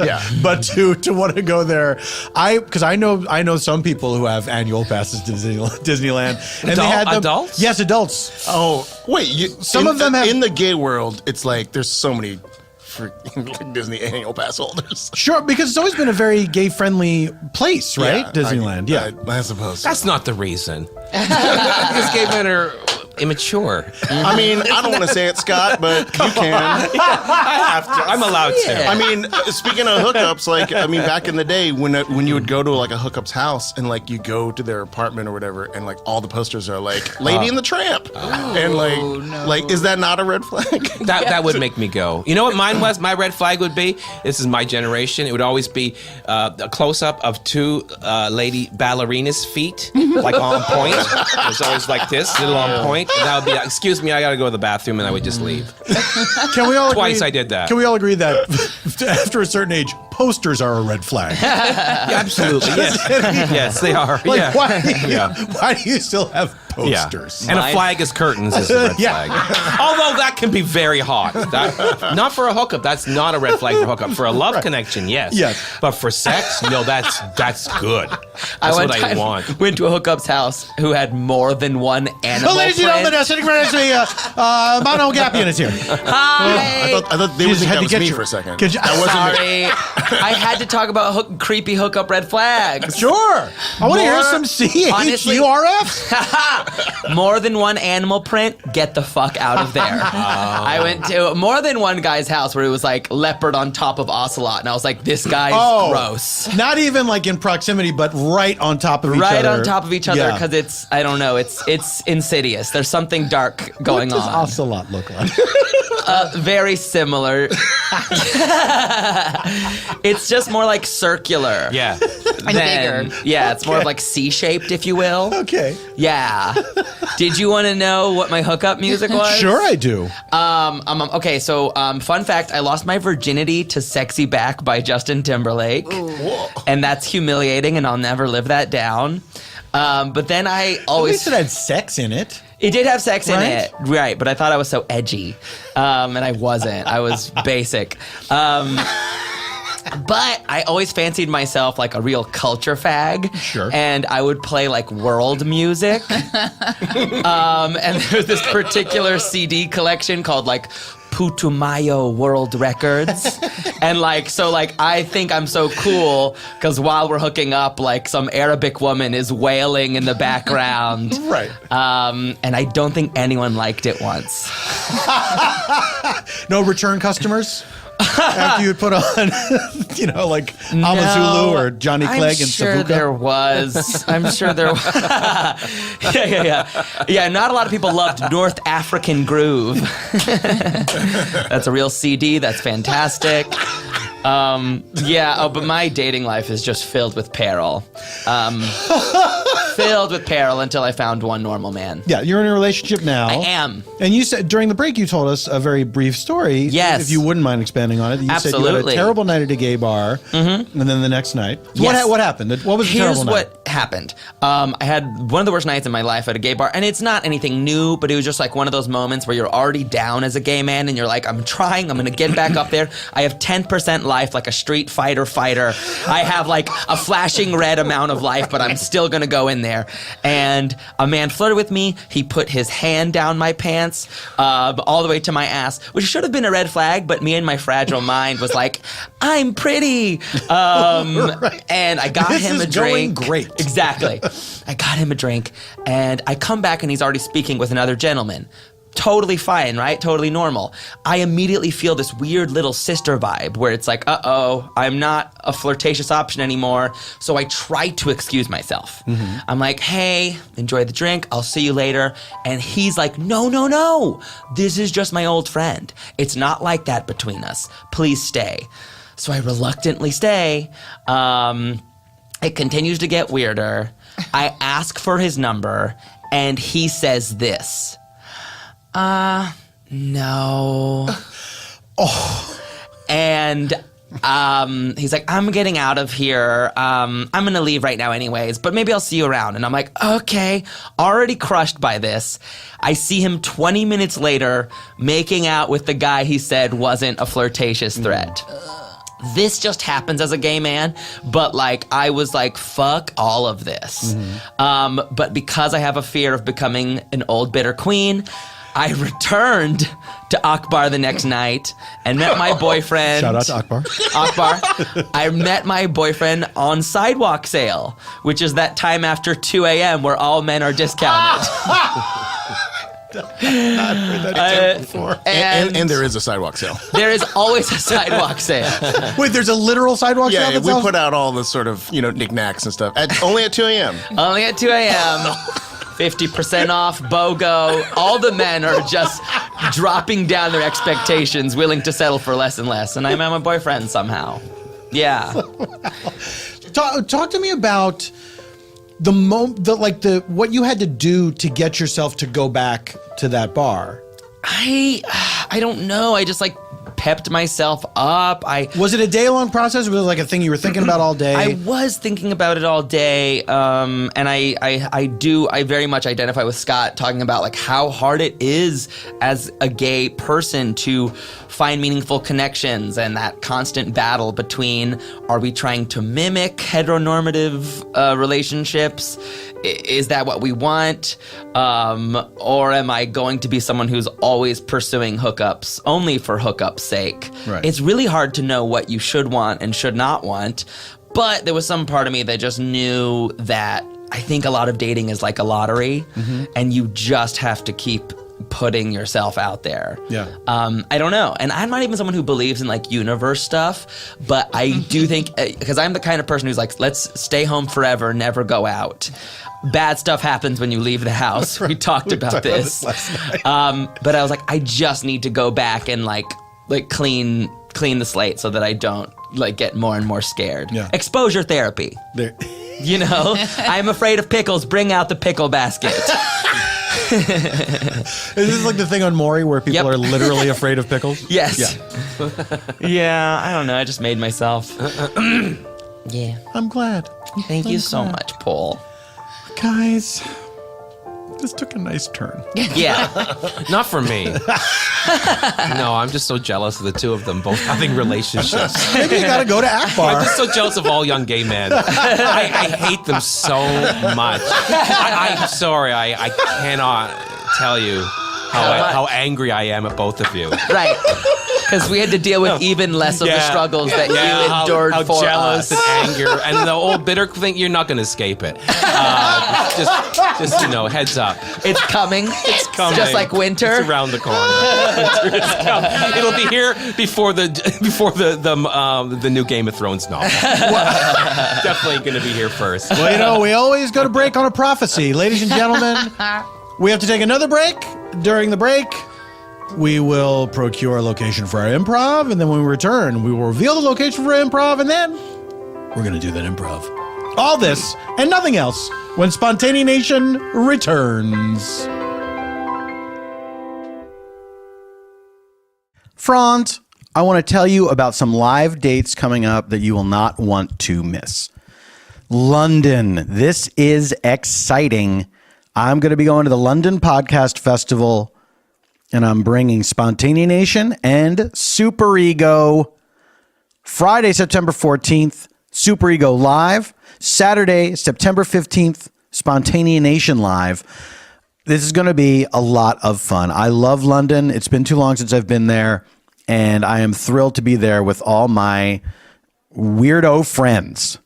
Yeah. But to want to go there, because I know some people who have annual passes to Disneyland, and they had them, Adults? Yes, adults. Oh, wait. Some of them have- in the gay world. It's like there's so many freaking Disney annual pass holders. Sure, because it's always been a very gay-friendly place, right? Yeah, Disneyland. I suppose. That's not the reason. Because gay men are immature. I mean, I don't want to say it, Scott, but you can. I have to. I'm allowed to. I mean, speaking of hookups, like, I mean, back in the day when you would go to like a hookup's house and like you go to their apartment or whatever, and like all the posters are like Lady and the Tramp, and like is that not a red flag? That would make me go. You know what mine was? My red flag would be, this is my generation, it would always be a close-up of two lady ballerinas' feet, like on point. It was always like this, little on point. And that would be, excuse me, I gotta go to the bathroom, and I would just leave. Can we all Twice agree, I did that. Can we all agree that after a certain age, posters are a red flag? Yeah, absolutely, yes. Yes, they are. Like, yeah. why do you still have posters. And a flag is curtains is a red Yeah. flag. Although that can be very hot. Not for a hookup. That's not a red flag for hookup. For a love connection, yes. Yes. But for sex, no, that's good. That's what I want. Went to a hookup's house who had more than one animal. Well, ladies and print. gentlemen, sitting right next to me, Mano Agapion is here. Hi. I thought they would think that was me for a second. Could you- That wasn't me. Sorry. I had to talk about creepy hookup red flags. Sure. I want to hear More- some honestly- CHURF. More than one animal print, get the fuck out of there. I went to more than one guy's house where it was like leopard on top of ocelot, and I was like, this guy's gross. Not even like in proximity, but right on top of each other. Right on top of each other, Yeah. because it's, I don't know, it's insidious. There's something dark going What does on. ocelot look like? Very similar. It's just more like circular. Yeah. than- bigger. Yeah, it's more of like C-shaped, if you will. Okay. Yeah. Did you want to know what my hookup music was? Sure, I do. Okay, so fun fact, I lost my virginity to Sexy Back by Justin Timberlake. And that's humiliating, and I'll never live that down. But then I At always... least it had sex in it. It did have sex in Right? it, right? But I thought I was so edgy, and I wasn't. I was basic. But I always fancied myself like a real culture fag. Sure. And I would play like world music. And there's this particular CD collection called like Putumayo World Records. And like, so like, I think I'm so cool because while we're hooking up, like some Arabic woman is wailing in the background. Right. And I don't think anyone liked it once. No return customers? After you would put on, like Amazulu or Johnny Clegg and sure Savuka? there was. I'm sure there was. Yeah, not a lot of people loved North African Groove. That's a real CD. That's fantastic. But my dating life is just filled with peril. Filled with peril until I found one normal man. Yeah, you're in a relationship now. I am. And you said during the break you told us a very brief story. Yes. If you wouldn't mind expanding on it. You said you had a Absolutely. terrible night at a gay bar, and then the next night. Yes. What happened? What was the Here's terrible night? what happened. I had one of the worst nights in my life at a gay bar, and it's not anything new, but it was just like one of those moments where you're already down as a gay man, and you're like, I'm trying, I'm gonna get back up there. I have 10% life, like a Street Fighter fighter. I have like a flashing red amount of life, but I'm still gonna go in there. And a man flirted with me. He put his hand down my pants, all the way to my ass, which should have been a red flag, but me and my fragile mind was like, I'm pretty. And I got him a drink. Going great. Exactly. I got him a drink, and I come back and he's already speaking with another gentleman. Totally fine, right? Totally normal. I immediately feel this weird little sister vibe where it's like, uh-oh, I'm not a flirtatious option anymore. So I try to excuse myself. I'm like, hey, enjoy the drink. I'll see you later. And he's like, no. This is just my old friend. It's not like that between us. Please stay. So I reluctantly stay. It continues to get weirder. I ask for his number, and he says this. No. And he's like, I'm getting out of here. I'm gonna leave right now anyways, but maybe I'll see you around. And I'm like, okay, already crushed by this. I see him 20 minutes later making out with the guy he said wasn't a flirtatious threat. This just happens as a gay man, but like I was like, fuck all of this. But because I have a fear of becoming an old bitter queen, I returned to Akbar the next night and met my boyfriend. Shout out to Akbar. Akbar. I met my boyfriend on sidewalk sale, which is that time after 2 a.m. where all men are discounted. And there is a sidewalk sale. There is always a sidewalk sale. Wait, there's a literal sidewalk sale? Yeah, that's we awesome? put out all the sort of, knickknacks and stuff. Only at 2 a.m. Only at 2 a.m. 50% off, BOGO. All the men are just dropping down their expectations, willing to settle for less and less. And I met my boyfriend somehow. Yeah. Talk to me about what you had to do to get yourself to go back to that bar. I don't know. I just like pepped myself up. Was it a day-long process? Was it like a thing you were thinking about all day? I was thinking about it all day, and I very much identify with Scott talking about like how hard it is as a gay person to find meaningful connections and that constant battle between, are we trying to mimic heteronormative relationships? Is that what we want? Or am I going to be someone who's always pursuing hookups only for hookups' sake? Right. It's really hard to know what you should want and should not want. But there was some part of me that just knew that I think a lot of dating is like a lottery, and you just have to keep putting yourself out there. Yeah. I don't know. And I'm not even someone who believes in like universe stuff, but I do think, because I'm the kind of person who's like, let's stay home forever, never go out. Bad stuff happens when you leave the house. We talked about this. last night. But I was like, I just need to go back and like clean the slate so that I don't like get more and more scared. Yeah. Exposure therapy. There. You know, I'm afraid of pickles. Bring out the pickle basket. Is this like the thing on Maury where people Yep. are literally afraid of pickles? Yes. Yeah. Yeah, I don't know. I just made myself. Yeah. I'm glad. Thank you so much, Paul. Guys, this took a nice turn. Yeah. Not for me. No, I'm just so jealous of the two of them both having relationships. Maybe you gotta go to I'm Akbar. just so jealous of all young gay men. I hate them so much. I'm sorry. I cannot tell you how angry I am at both of you. Right. Because we had to deal with even less of the struggles that you endured how for jealous us. and anger and the old bitter thing. You're not going to escape it. Just heads up. It's coming. It's coming. Just like winter. It's around the corner. Winter is coming. It'll be here before the new Game of Thrones novel. Definitely going to be here first. Well, we always go to break on a prophecy. Ladies and gentlemen, we have to take another break. During the break, we will procure a location for our improv, and then when we return, we will reveal the location for our improv, and then we're going to do that improv. All this and nothing else when Spontaneanation returns. Front, I want to tell you about some live dates coming up that you will not want to miss. London. This is exciting. I'm going to be going to the London Podcast Festival, and I'm bringing Spontaneanation and Super Ego. Friday, September 14th, Super Ego Live. Saturday, September 15th, Spontaneanation Live. This is going to be a lot of fun. I love London. It's been too long since I've been there, and I am thrilled to be there with all my weirdo friends.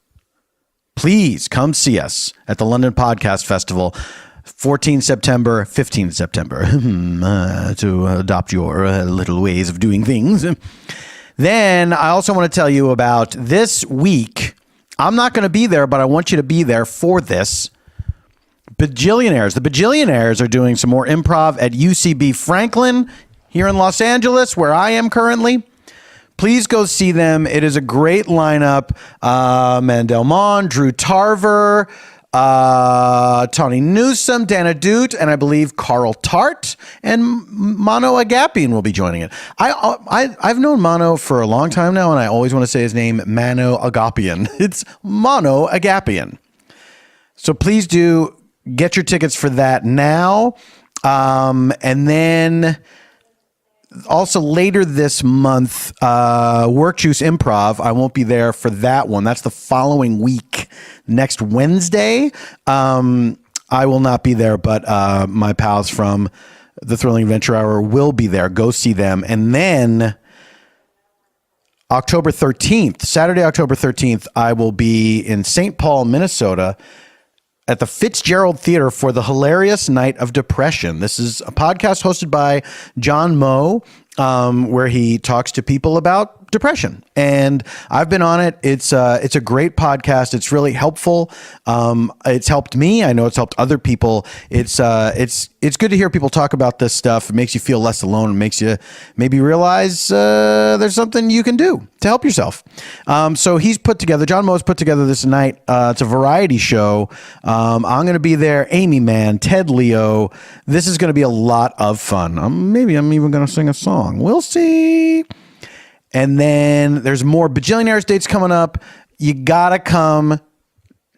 Please come see us at the London Podcast Festival. 14 September, 15 September, to adopt your little ways of doing things. Then I also want to tell you about this week. I'm not going to be there, but I want you to be there for this. Bajillionaires. The Bajillionaires are doing some more improv at UCB Franklin here in Los Angeles, where I am currently. Please go see them. It is a great lineup. Mandel Mon, Drew Tarver, Tony Newsom, Dana Doot, and I believe Carl Tart and Mano Agapion will be joining it. I've known Mano for a long time now, and I always want to say his name, Mano Agapion. It's Mano Agapion. So please do get your tickets for that now. And then also later this month, Work Juice Improv. I won't be there for that one. That's the following week, next Wednesday. I will not be there, but my pals from the Thrilling Adventure Hour will be there. Go see them. And then October 13th, Saturday, October 13th, I will be in St. Paul, Minnesota, at the Fitzgerald Theater for the Hilarious Night of Depression. This is a podcast hosted by John Moe, where he talks to people about depression. And I've been on it. It's a great podcast. It's really helpful. It's helped me. I know it's helped other people. It's good to hear people talk about this stuff. It makes you feel less alone. It makes you maybe realize there's something you can do to help yourself. So John Moe's put together this night. It's a variety show. I'm going to be there. Amy Mann, Ted Leo. This is going to be a lot of fun. Maybe I'm even going to sing a song. We'll see. And then there's more Bajillionaires dates coming up. You gotta come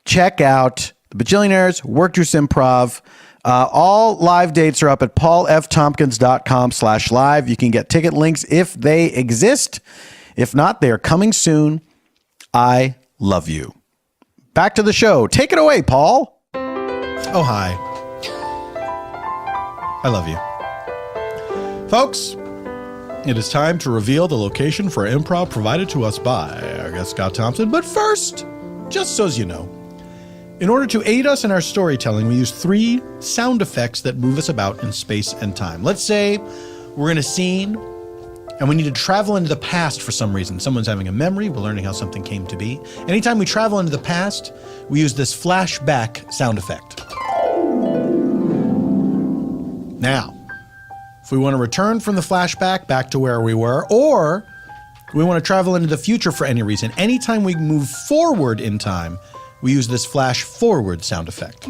check out the Bajillionaires, Work Juice Improv. All live dates are up at paulftompkins.com/live. You can get ticket links if they exist. If not, they are coming soon. I love you. Back to the show. Take it away, Paul. Oh, hi. I love you. Folks, it is time to reveal the location for improv provided to us by our guest Scott Thompson. But first, just so as you know, in order to aid us in our storytelling, we use 3 sound effects that move us about in space and time. Let's say we're in a scene and we need to travel into the past for some reason. Someone's having a memory. We're learning how something came to be. Anytime we travel into the past, we use this flashback sound effect. Now, if we want to return from the flashback back to where we were, or we want to travel into the future for any reason, anytime we move forward in time, we use this flash forward sound effect.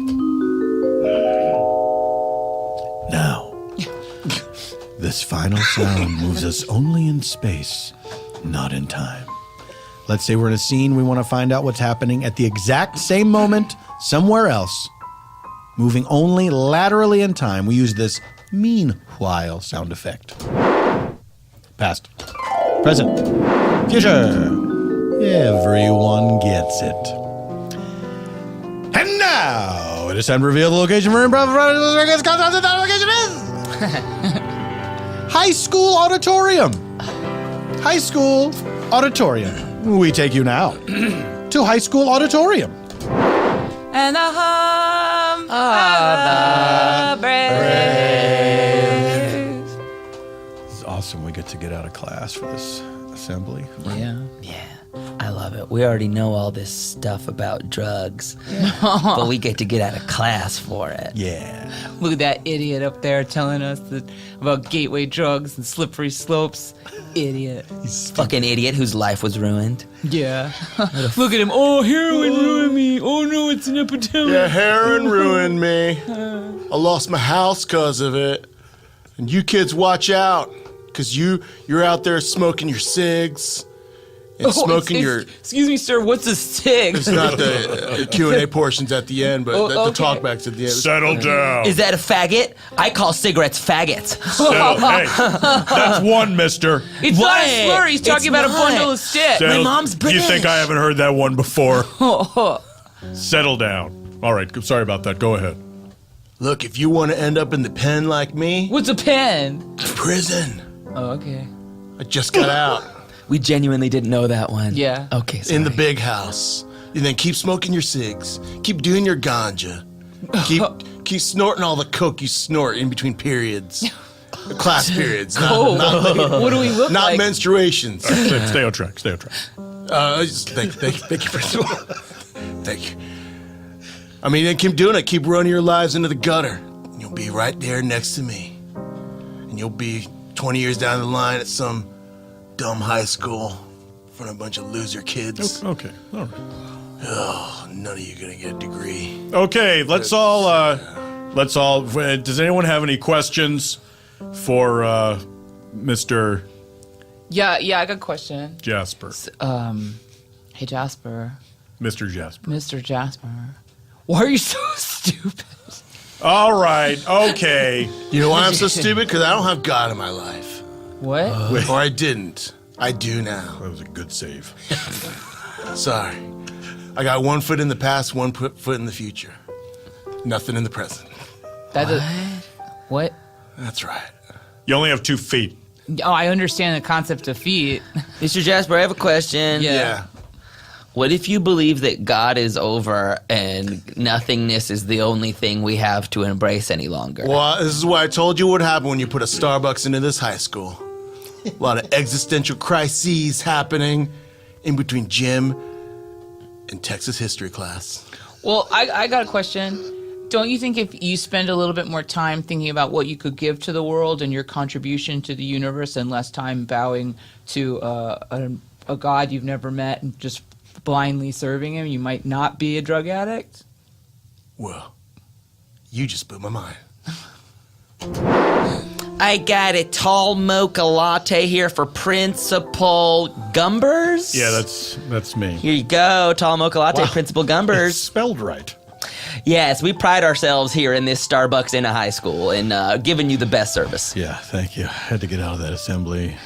Now, this final sound moves us only in space, not in time. Let's say we're in a scene, we want to find out what's happening at the exact same moment somewhere else. Moving only laterally in time, we use this meanwhile sound effect. Past, present, future. Everyone gets it. And now, it is time to reveal the location for improv. That location is High School Auditorium. High School Auditorium. We take you now to High School Auditorium. And the hum of the braves. It's awesome we get to get out of class for this assembly. Yeah. Yeah, I love it. We already know all this stuff about drugs, but we get to get out of class for it. Yeah. Look at that idiot up there telling us about gateway drugs and slippery slopes. Idiot. Fucking idiot whose life was ruined. Yeah. Look at him. Oh, heroin ruined me. Oh no, it's an epidemic. Yeah, heroin ruined me. I lost my house because of it. And you kids watch out, because you're out there smoking your cigs and smoking your... Excuse me, sir, what's a cig? It's not the Q&A portions at the end, but the talkbacks at the end. Settle down. Is that a faggot? I call cigarettes faggots. Hey, that's one, mister. It's What? not a slur. He's talking It's about a not. bundle of sticks. Settle- mom's You British. think I haven't heard that one before? Settle down. All right, sorry about that. Go ahead. Look, if you want to end up in the pen like me, What's a pen? prison. Oh, okay. I just got out. We genuinely didn't know that one. Yeah. Okay, sorry. In the big house. And then keep smoking your cigs. Keep doing your ganja. Keep snorting all the coke you snort in between periods. Class periods. What do we look Not like? menstruations. Stay on track. Stay on track. Thank you, Principal. Thank you. I mean, and keep doing it. Keep running your lives into the gutter. And you'll be right there next to me. And you'll be 20 years down the line at some dumb high school in front of a bunch of loser kids. Okay. All right. Oh, none of you gonna get a degree. Okay. Let's all. Does anyone have any questions for Mr. Yeah, I got a question. Jasper? Hey Jasper, Mr. Jasper. Mr. Jasper, why are you so stupid? All right. Okay. You know why I'm so stupid? Because I don't have God in my life. What? Or I didn't. I do now. That was a good save. Sorry. I got 1 foot in the past, 1 foot in the future. Nothing in the present. What? That's right. You only have 2 feet. Oh, I understand the concept of feet. Mr. Jasper, I have a question. Yeah. What if you believe that God is over and nothingness is the only thing we have to embrace any longer? Well, this is why I told you what happened when you put a Starbucks into this high school. A lot of existential crises happening in between gym and Texas history class. Well, I got a question. Don't you think if you spend a little bit more time thinking about what you could give to the world and your contribution to the universe and less time bowing to a God you've never met and just blindly serving him, you might not be a drug addict? Well, you just blew my mind. I got a tall mocha latte here for Principal Gumbers. Yeah, that's me. Here you go, tall mocha latte, Principal It's Gumbers. spelled right. Yes, we pride ourselves here in this Starbucks in a high school in giving you the best service. Yeah, thank you. I had to get out of that assembly.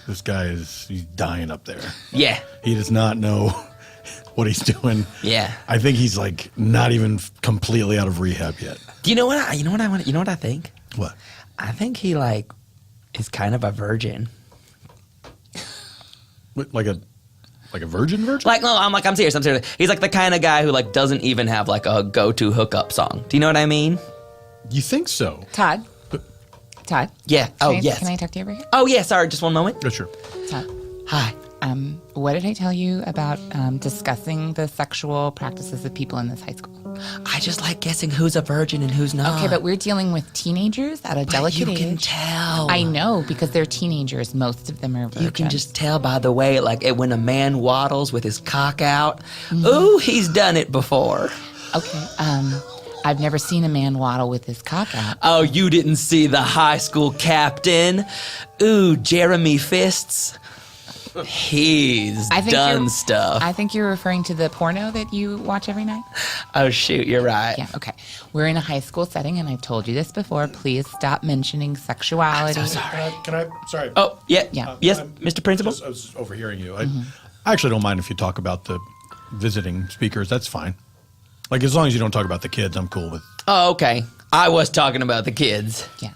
This guy he's dying up there. Yeah, He does not know what he's doing. yeah. I think he's like not even completely out of rehab yet. Do you know what? You know what I think? What? I think he like is kind of a virgin. What, like a virgin? Like, no, I'm serious. He's like the kind of guy who like doesn't even have like a go-to hookup song. Do you know what I mean? You think so? Todd. Todd. Yeah. Oh, yes. Can I talk to you over here? Oh, yeah. Sorry, just one moment. Yeah, sure. Todd. Hi. What did I tell you about discussing the sexual practices of people in this high school? I just like guessing who's a virgin and who's not. Okay, but we're dealing with teenagers at a delicate you age. can tell. I know, because they're teenagers. Most of them are virgins. You can just tell by the way, like when a man waddles with his cock out. Ooh, he's done it before. Okay, I've never seen a man waddle with his cock out. Oh, you didn't see the high school captain? Ooh, Jeremy Fists. He's done stuff. I think you're referring to the porno that you watch every night. Oh, shoot, you're right. Yeah, okay. We're in a high school setting, and I've told you this before. Please stop mentioning sexuality. Can I? Sorry. Oh, yeah. Yeah. Yes, Mr. Principal? I was overhearing you. I actually don't mind if you talk about the visiting speakers. That's fine. Like, as long as you don't talk about the kids, I'm cool with. Oh, okay. I was talking about the kids. Yeah.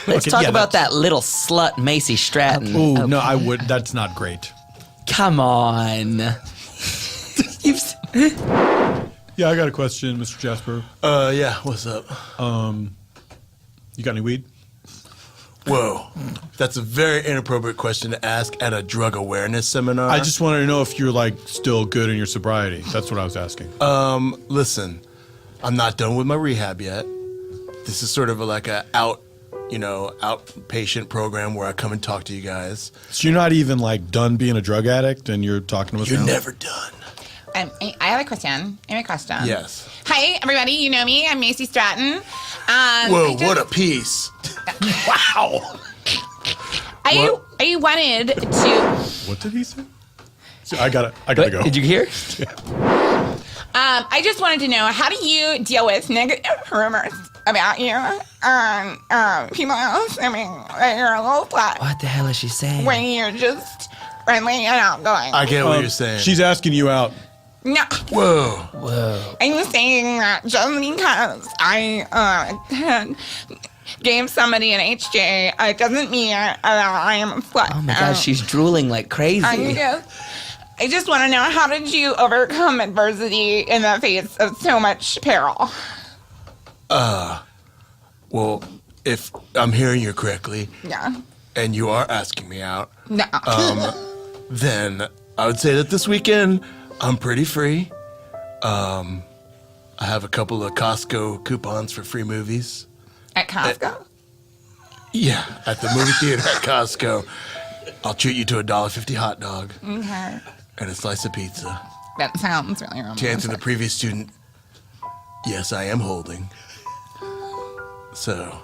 Let's Okay, talk yeah, about that little slut, Macy Stratton. Ooh, no, I would. That's not great. Come on. You've s- Yeah, I got a question, Mr. Jasper. Yeah, what's up? You got any weed? Whoa, that's a very inappropriate question to ask at a drug awareness seminar. I just wanted to know if you're like still good in your sobriety. That's what I was asking. Listen, I'm not done with my rehab yet. This is sort of like a outpatient program where I come and talk to you guys. So you're not even like done being a drug addict, and you're talking to us You're now? never done. I have a question. Yes. Hi, everybody. You know me. I'm Macy Stratton. Whoa, what a piece. Wow. I wanted to. What did he say? So I gotta go. Did you hear? I just wanted to know, how do you deal with negative rumors about you? People assuming that you're a low flat What the hell is she saying? when you're just friendly and outgoing. I get what you're saying. She's asking you out. No, Whoa. I'm saying that just because I gave somebody an HJ, it doesn't mean that I am a slut. Oh my God, she's drooling like crazy. I just want to know, how did you overcome adversity in the face of so much peril? Well, if I'm hearing you correctly, Yeah. and you are asking me out, No. then I would say that this weekend I'm pretty free. I have a couple of Costco coupons for free movies. At Costco? Yeah, at the movie theater at Costco. I'll treat you to a $1.50 hot dog Okay. and a slice of pizza. That sounds really romantic. To answer the previous student, yes, I am holding. So,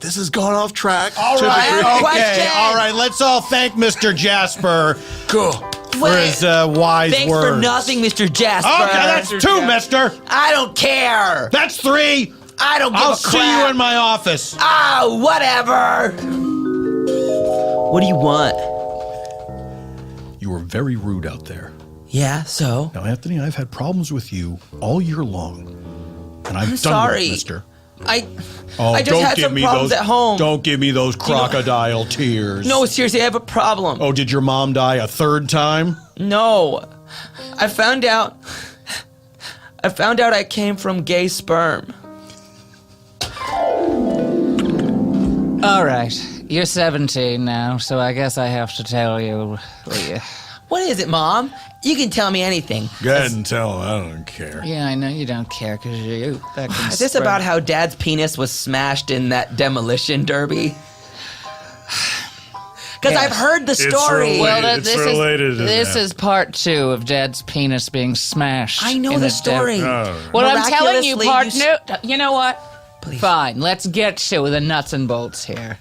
this has gone off track. All to the right, degree- okay, all right. Let's all thank Mr. Jasper Cool. for his wise Thanks words. for nothing, Mr. Jasper. Okay, that's two, mister. I don't care. That's three. I don't give I'll a see crap. you in my office. Oh, whatever. What do you want? You were very rude out there. Yeah, so? Now, Anthony, I've had problems with you all year long, and I've done sorry. with it, mister. I just don't had give some me problems those, at home. Don't give me those crocodile tears. No, seriously, I have a problem. Oh, did your mom die a third time? No. I found out I came from gay sperm. All right, you're 17 now, so I guess I have to tell you. What is it, Mom? You can tell me anything. Go ahead and tell. I don't care. Yeah, I know you don't care because you. Is this about how Dad's penis was smashed in that demolition derby? Because I've heard the story. related. It's related to This that. is part 2 of Dad's penis being smashed. I know in the a story. Well, I'm telling you, Miraculously, part you no. You know what? Please. Fine, let's get to the nuts and bolts here.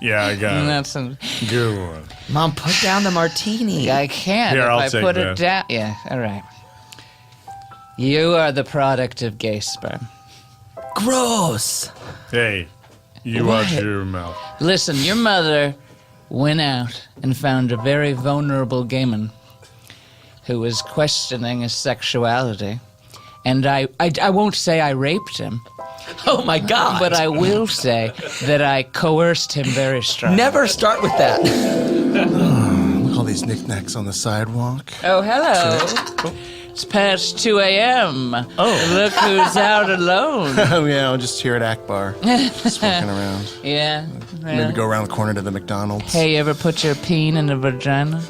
Yeah, I got it. Nuts and Good one. Mom, put down the martini. I can't Here, if I'll I take put that. it down. Yeah, all right. You are the product of gay sperm. Gross. Hey, you What? watch your mouth. Listen, your mother went out and found a very vulnerable gay man who was questioning his sexuality. And I won't say I raped him, Oh my God. but I will say that I coerced him very strongly. Never start with that. All these knickknacks on the sidewalk. Oh, hello. It's past 2 a.m. Oh. Look who's out alone. Oh yeah, I'm just here at Akbar, just walking around. Yeah. Maybe well. go around the corner to the McDonald's. Hey, you ever put your peen in a vagina?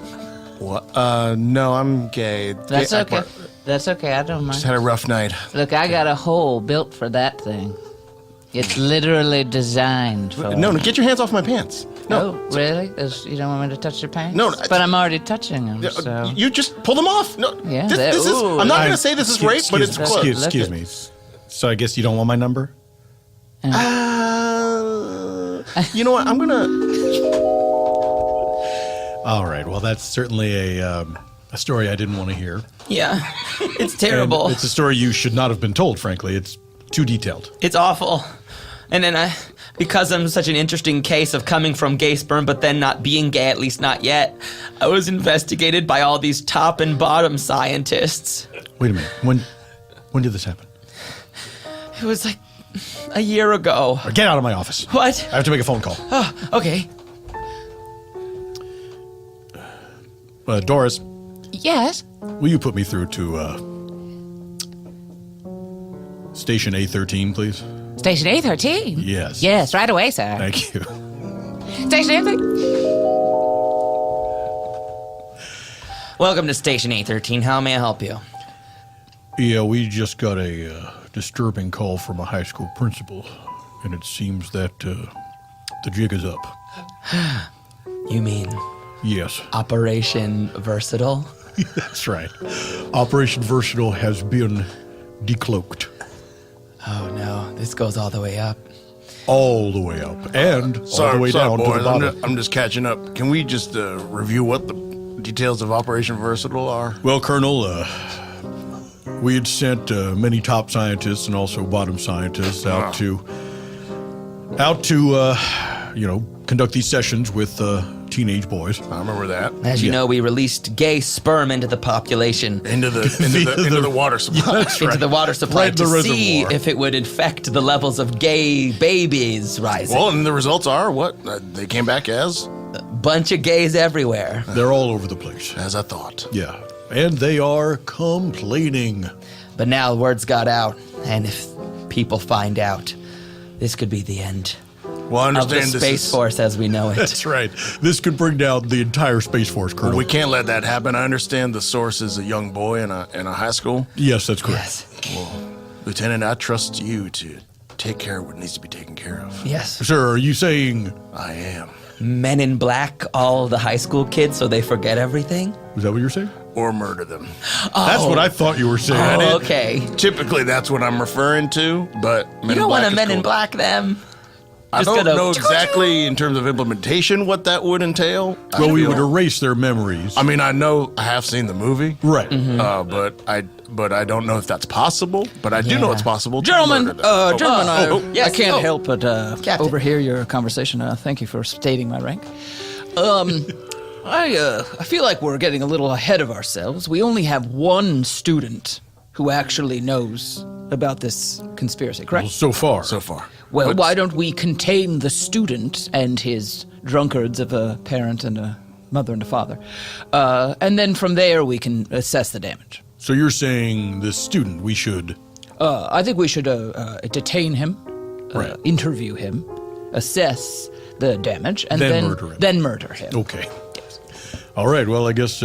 What? No, I'm gay. That's Gay okay. Akbar. That's okay. I don't Just mind. had a rough night. Look, I got a hole built for that thing. It's literally designed for. No, get your hands off my pants. No. Oh, really? You don't want me to touch your pants? No, But I'm already touching them, so. You just pull them off. No, Yeah, this is. ooh. I'm not going to say this is rape, but it's close. Excuse me. So I guess you don't want my number? You know what? I'm gonna. All right. Well, that's certainly a story I didn't want to hear. Yeah. It's terrible. And it's a story you should not have been told, frankly. It's too detailed. It's awful. And then because I'm such an interesting case of coming from gay sperm, but then not being gay, at least not yet, I was investigated by all these top and bottom scientists. Wait a minute. When did this happen? It was like a year ago. Get out of my office. What? I have to make a phone call. Oh, okay. Doris, Yes? will you put me through to station A13, please? Station A13? Yes. Yes, right away, sir. Thank you. Station A13? Welcome to Station 813. How may I help you? Yeah, we just got a disturbing call from a high school principal, and it seems that the jig is up. You mean Yes, Operation Versatile? that's right. Operation Versatile has been decloaked. Oh no, this goes all the way up. All the way up, and all the way down boys. to the bottom. I'm just catching up. Can we just review what the details of Operation Versatile are? Well, Colonel, we had sent many top scientists and also bottom scientists out to conduct these sessions with teenage boys. I remember that. As you know, we released gay sperm into the population, Into the water supply. into the water supply Right in to the see reservoir. if it would infect the levels of gay babies rising. Well, and the results are what? They came back as Bunch of gays everywhere. They're all over the place. I thought. Yeah, and they are complaining. But now word's got out, and if people find out, this could be the end Well, I of the understand this Space is. Force as we know it. That's right. This could bring down the entire Space Force, Colonel. Well, we can't let that happen. I understand the source is a young boy in a high school. Yes, that's correct. Yes. Lieutenant, I trust you to take care of what needs to be taken care of. Yes. Sir, are you saying... I am. Men in black, all the high school kids, so they forget everything? Is that what you're saying? Or murder them. That's what I thought you were saying. Oh, okay. Typically, that's what I'm referring to, but You don't want to Men in Black. Black them. I Just don't gonna- know exactly in terms of implementation what that would entail. Well, we feel- would erase their memories. I mean, I know I have seen the movie, right. but I don't know if that's possible. But I do know Yeah. it's possible. to Gentlemen, murder them. gentlemen, yes, I can't oh. help but Captain. overhear your conversation. Thank you for stating my rank. I feel like we're getting a little ahead of ourselves. We only have one student who actually knows about this conspiracy, correct? So far. So far. Well, But- why don't we contain the student and his drunkards of a parent and a mother and a father? And then from there we can assess the damage. So you're saying the student, we should... I think we should detain him, Right. interview him, assess the damage, and Then murder him. Then murder him. Okay. All right, well, I guess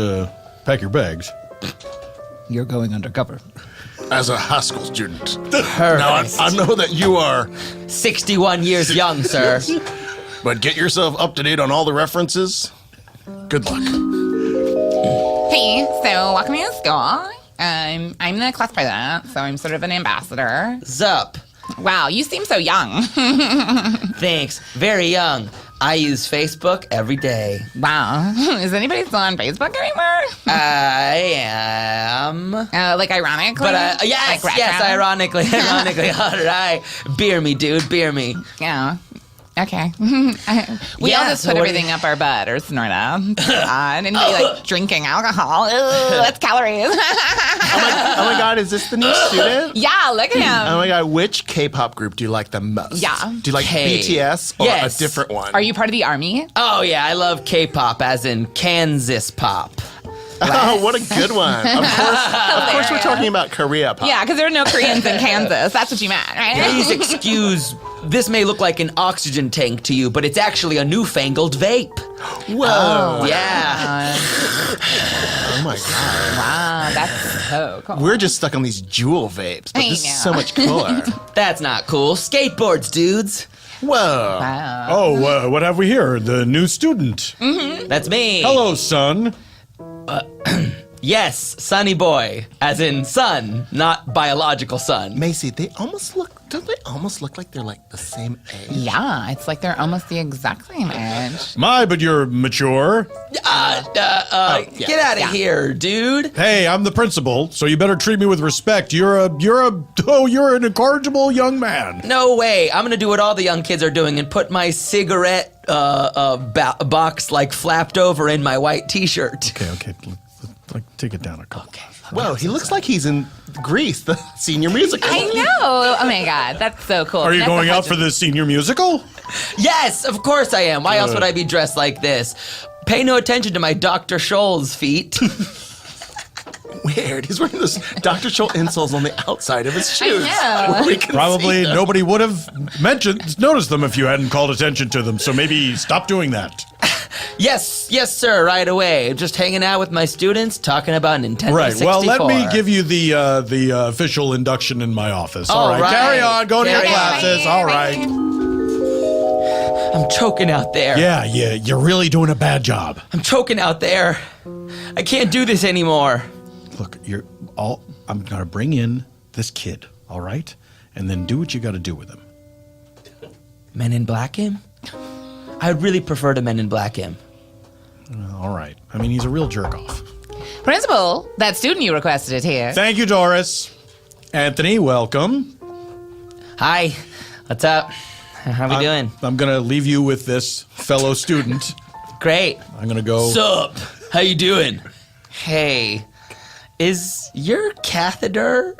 pack your bags. You're going undercover. As a high school student. Now, I know that you are, 61 years young, sir. but get yourself up to date on all the references. Good luck. Hey, so welcome to the school. I'm the class president, so I'm sort of an ambassador. Zup. Wow, you seem so young. Thanks. Very young. I use Facebook every day. Wow. Is anybody still on Facebook anymore? I am. Like ironically? But yes, Like yes, retro? ironically. All right. Beer me, dude. Beer me. Yeah. Okay. We Yeah, all just so put what do everything up our butt or snort up. And be like drinking alcohol. Ooh, that's calories. Oh my God, is this the new student? Yeah, look at him. Oh my God, which K-pop group do you like the most? Yeah. Do you like K. BTS or Yes. a different one? Are you part of the army? Oh, yeah. I love K-pop, as in Kansas pop. Oh, what a good one. Of course we're talking about Korea pop. Yeah, because there are no Koreans in Kansas. That's what you meant, right? Please excuse. This may look like an oxygen tank to you, but it's actually a newfangled vape. Whoa. Yeah. Oh my God. Wow, that's so cool. We're just stuck on these Juul vapes, but I this know. is so much cooler. That's not cool. Skateboards, dudes. Whoa. Wow. Oh, what have we here? The new student. That's me. Hello, son. Yes, Sonny Boy, as in son, not biological son. Macy, don't they almost look like they're like the same age? Yeah, it's like they're almost the exact same age. My, but you're mature. Get out of here, dude. Hey, I'm the principal, so you better treat me with respect. You're an incorrigible young man. No way. I'm gonna do what all the young kids are doing and put my cigarette box like flapped over in my white T-shirt. Okay. Like, take it down a couple. Okay. Whoa, he looks like he's in Grease, the senior musical. I know. Oh my God, that's so cool. Are you Vanessa going out for Hudgens. the senior musical? Yes, of course I am. Why else would I be dressed like this? Pay no attention to my Dr. Scholl's feet. Weird. He's wearing those Dr. Scholl insoles on the outside of his shoes. know. Where we can Probably see them. nobody would have noticed them if you hadn't called attention to them. So maybe stop doing that. Yes, sir, right away. Just hanging out with my students, talking about Nintendo Right. 64. Well, let me give you the official induction in my office. All right. right. Carry on. Go to your Carry on. classes. All right. I'm choking out there. Yeah. You're really doing a bad job. I'm choking out there. I can't do this anymore. Look, I'm gonna bring in this kid. All right, and then do what you got to do with him. Men in Black him? I would really prefer to Men in Black him. All right. I mean, he's a real jerk off. Principal, that student you requested is here. Thank you, Doris. Anthony, welcome. Hi, what's up? How we doing? I'm gonna leave you with this fellow student. Great. I'm gonna go. Sup? How you doing? Hey, is your catheter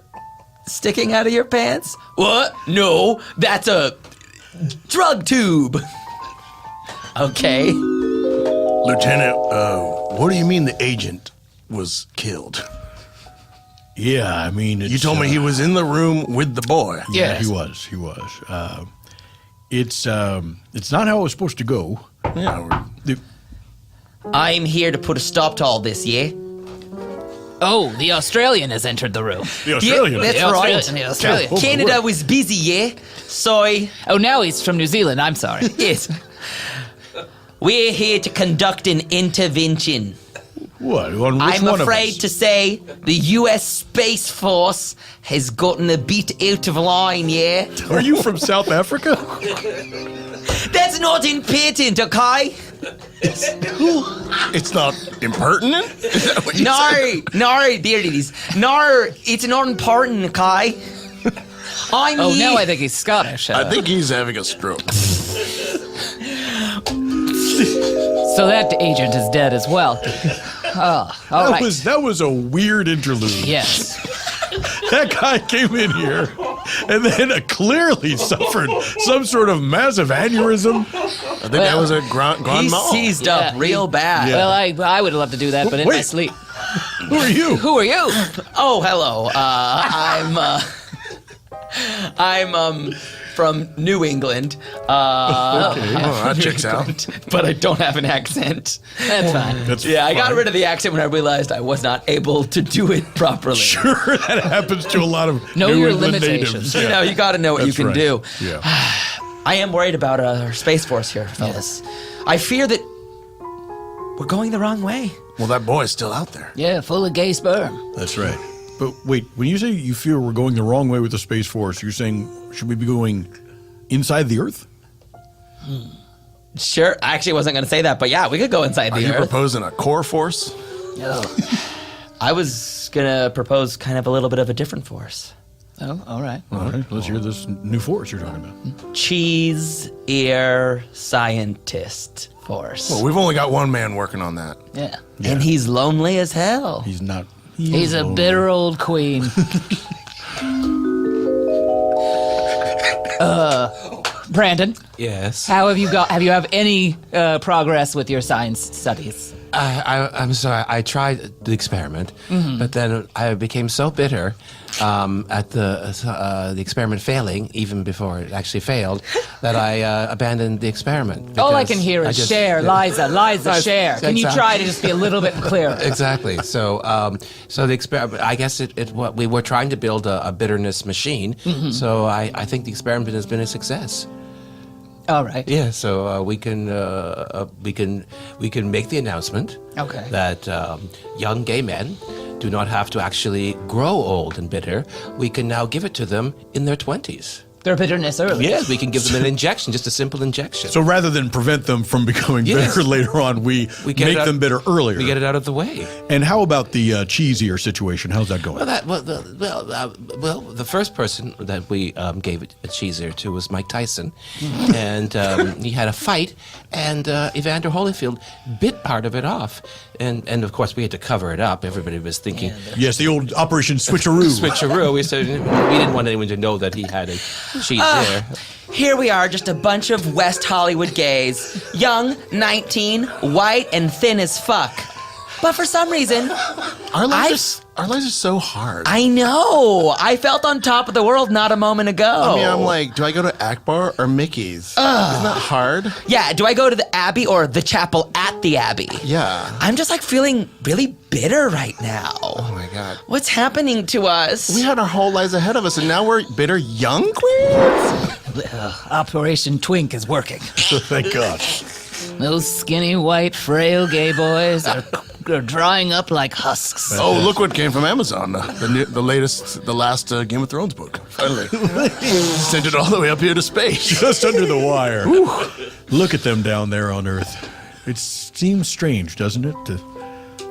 sticking out of your pants? What? No, that's a drug tube. Okay. Lieutenant, what do you mean the agent was killed? Yeah, I mean, You told me he was in the room with the boy. Yeah, he was. It's not how it was supposed to go. Yeah, I'm here to put a stop to all this, yeah? Oh, the Australian has entered the room. The Australian. Yeah, that's The right. Australian, the Australian. Yeah. Canada was busy, yeah? Sorry. Oh, now he's from New Zealand. I'm sorry. Yes. We're here to conduct an intervention. What? On which I'm one of afraid us? to say the US Space Force has gotten a bit out of line, yeah? Are you from South Africa? That's not important, okay? it's not impertinent? Is that what you said? No, there it is. No, it's not important, okay? I'm Oh, here. now I think he's Scottish. I think he's having a stroke. So that agent is dead as well. Oh, all right. That was a weird interlude. Yes. That guy came in here and then clearly suffered some sort of massive aneurysm. I think that was a grand He mal. seized up Yeah, real bad. Yeah. Well, I would love to do that, but in my Wait. sleep. Who are you? Who are you? Oh, hello. I'm from New England. Oh, that checks out. But I don't have an accent. That's fine. That's Yeah, I got fine. rid of the accent when I realized I was not able to do it properly. Sure, that happens to a lot of Know New your England limitations. natives. You know, you got to know what That's you can right. do. Yeah. I am worried about our Space Force here, fellas. I fear that we're going the wrong way. Well, that boy's still out there. Yeah, full of gay sperm. That's right. But wait, when you say you feel we're going the wrong way with the Space Force, you're saying should we be going inside the Earth? Sure. I actually wasn't going to say that, but yeah, we could go inside Are the you Earth. proposing a core force? I was going to propose kind of a little bit of a different force. Oh, all right. All right, let's hear this new force you're talking about. Cheese ear scientist force. Well, we've only got one man working on that. Yeah. And he's lonely as hell. He's not. He's a bitter old queen. Brandon, Yes. how have you got? Have you have any progress with your science studies? I'm sorry. I tried the experiment, but then I became so bitter at the experiment failing, even before it actually failed, that I abandoned the experiment. All I because can hear is just- share, Liza, Yes, share. Can you exactly. try to just be a little bit clearer? Exactly. So, so the experiment. I guess what we were trying to build a bitterness machine. So I think the experiment has been a success. All right. Yeah. So we can make the announcement. Okay. That young gay men do not have to actually grow old and bitter. We can now give it to them in their 20s. Their bitterness early. Yes, we can give them an injection, just a simple injection. So rather than prevent them from becoming Yes. bitter later on, we get make it out- them bitter earlier. we get it out of the way. And how about the cheese ear situation? How's that going? Well, the first person that we gave a cheese ear to was Mike Tyson, and he had a fight, and Evander Holyfield bit part of it off, and of course we had to cover it up. Everybody was thinking Yes, the old Operation Switcheroo. switcheroo. We said we didn't want anyone to know that he had a cheese ear. Here we are, just a bunch of West Hollywood gays. Young, 19, white, and thin as fuck. But for some reason, Our lives are so hard. I know. I felt on top of the world not a moment ago. I mean, I'm like, do I go to Akbar or Mickey's? Isn't that hard? Yeah, do I go to the Abbey or the chapel at the Abbey? Yeah. I'm just like feeling really bitter right now. Oh my God. What's happening to us? We had our whole lives ahead of us, and now we're bitter young queens? Operation Twink is working. Thank God. Those skinny, white, frail gay boys are drying up like husks. Oh, look what came from Amazon. The last Game of Thrones book. Finally. Sent it all the way up here to space. Just under the wire. Look at them down there on Earth. It seems strange, doesn't it,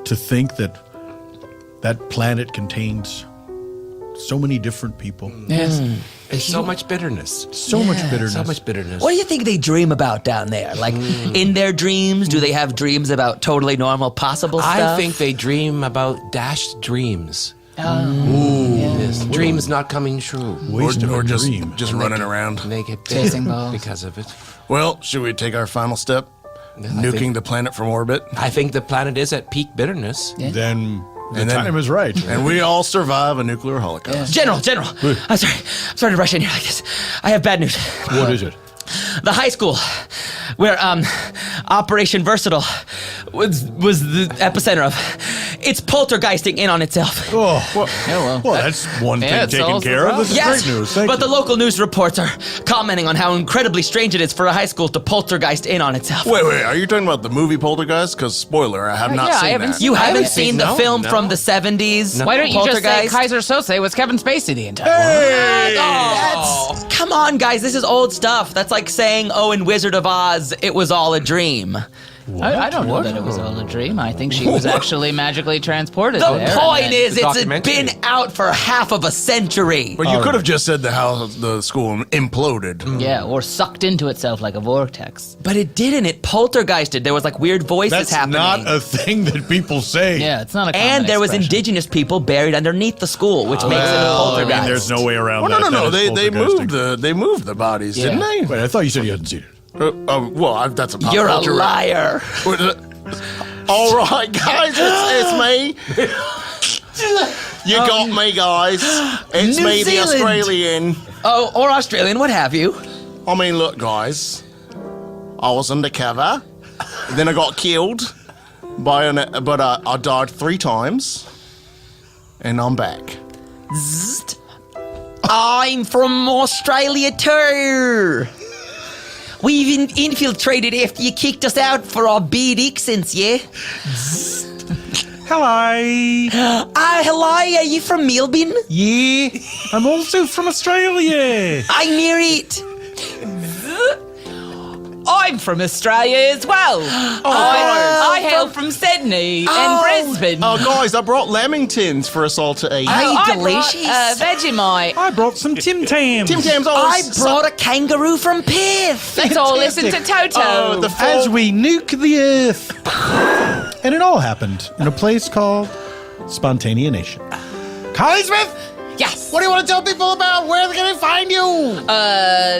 to think that that planet contains so many different people. Yes. There's so much bitterness. So much bitterness. So much bitterness. What do you think they dream about down there? Like, in their dreams, do they have dreams about totally normal, possible stuff? I think they dream about dashed dreams. Yes, dreams not coming true. Waste of Or a just dream. running around. And they get Chasing bitter balls. because of it. Well, should we take our final step? Nuking the planet from orbit? I think the planet is at peak bitterness. Then the And then- time is right. And we all survive a nuclear holocaust. General, I'm sorry to rush in here like this. I have bad news. What is it? The high school where Operation Versatile was the epicenter of, it's poltergeisting in on itself. Oh, well. well, that's one Yeah, thing it taken solves the care of. This is Yes, great news. Thank but you. the local news reports are commenting on how incredibly strange it is for a high school to poltergeist in on itself. Wait, are you talking about the movie Poltergeist? Because, spoiler, I have not yeah, I seen haven't that. seen You I haven't haven't seen the no, film no. from the 70s? Why don't you just say Poltergeist? Kaiser Sose was Kevin Spacey the entire time? Come on, guys, this is old stuff. That's like saying, oh, in Wizard of Oz, it was all a dream. I don't know that it was all a dream. I think she was actually magically transported The there. point is, the it's documentary. been out for half of a century. But you could have just said the school imploded. Yeah, or sucked into itself like a vortex. But it didn't. It poltergeisted. There was like weird voices That's happening. not a thing that people say. Yeah, it's not a common and there was expression. indigenous people buried underneath the school, which makes it a Well, I poltergeist. mean, there's no way around Well, that. no. That is They poltergeisting. moved the bodies, Yeah. didn't they? Wait, I thought you said you hadn't seen it. That's a pop You're a culture- liar. All right, guys, it's me. You got me, guys. It's New me, the Zealand. Australian. Oh, or Australian, what have you. I mean, look, guys. I was undercover. Then I got killed but I died 3 times, and I'm back. Zzzt. I'm from Australia too. We've infiltrated after you kicked us out for our bad accents, yeah? Hello. Hello, are you from Melbourne? Yeah. I'm also from Australia. I knew it. I'm from Australia as well. I hail from Sydney and Brisbane. Oh, guys, I brought lamingtons for us all to eat. Hey, delicious. I brought, Vegemite. I brought some Tim Tams. Tim Tams. I brought a kangaroo from Perth. Let's all listen to Toto. Oh, the As we nuke the earth. And it all happened in a place called Spontaneanation. Colleen Smith, Yes. what do you want to tell people about? Where they going to find you?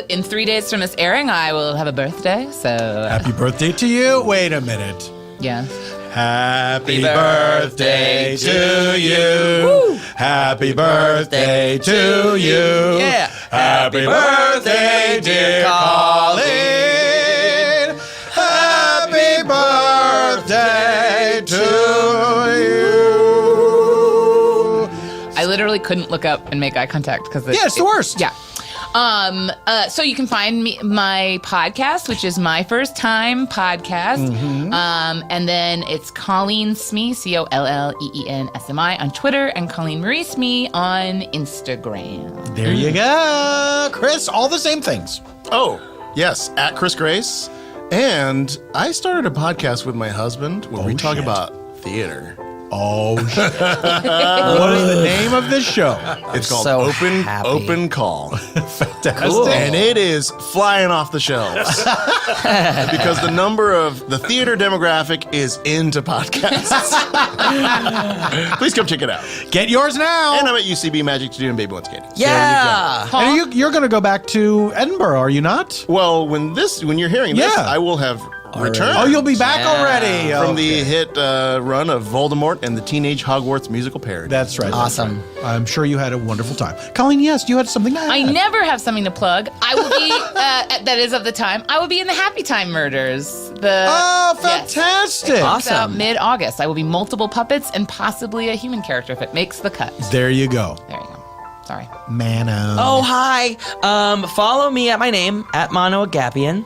In 3 days from this airing, I will have a birthday. So, Happy birthday to you. Wait a minute. yeah. Happy birthday to you. Woo. Happy birthday to you. Yeah. Happy birthday, dear Colleen. Happy birthday to you. I literally couldn't look up and make eye contact because Yeah, it's the worst. Yeah. So you can find my podcast, which is My First Time Podcast. And then it's Colleen Smee, COLLEENSMI on Twitter, and Colleen Marie Smee on Instagram. There you go. Chris, all the same things. Oh, yes, at Chris Grace. And I started a podcast with my husband where we talk shit. about theater. Oh, shit. What is the name of this show? It's called so Open happy. Open Call. Fantastic. And it is flying off the shelves. Because the number of the theater demographic is into podcasts. Please come check it out. Get yours now. And I'm at UCB Magic to do and Baby Wants Candy. Yeah. And you're going to go back to Edinburgh, are you not? Well, when you're hearing this, Yeah. I will have returned. Oh, you'll be back Yeah. already. from the Okay. hit run of Voldemort and the Teenage Hogwarts musical parody. That's right. that's Awesome. right. I'm sure you had a wonderful time. Colleen, yes, you had something to add. I never have something to plug. I will be, that is of the time, I will be in the Happy Time Murders. Oh, Yes. fantastic. Awesome. About mid-August. I will be multiple puppets and possibly a human character if it makes the cut. There you go. There you go. Sorry. Mano. Oh, hi. Follow me at my name, at Mano Agapion.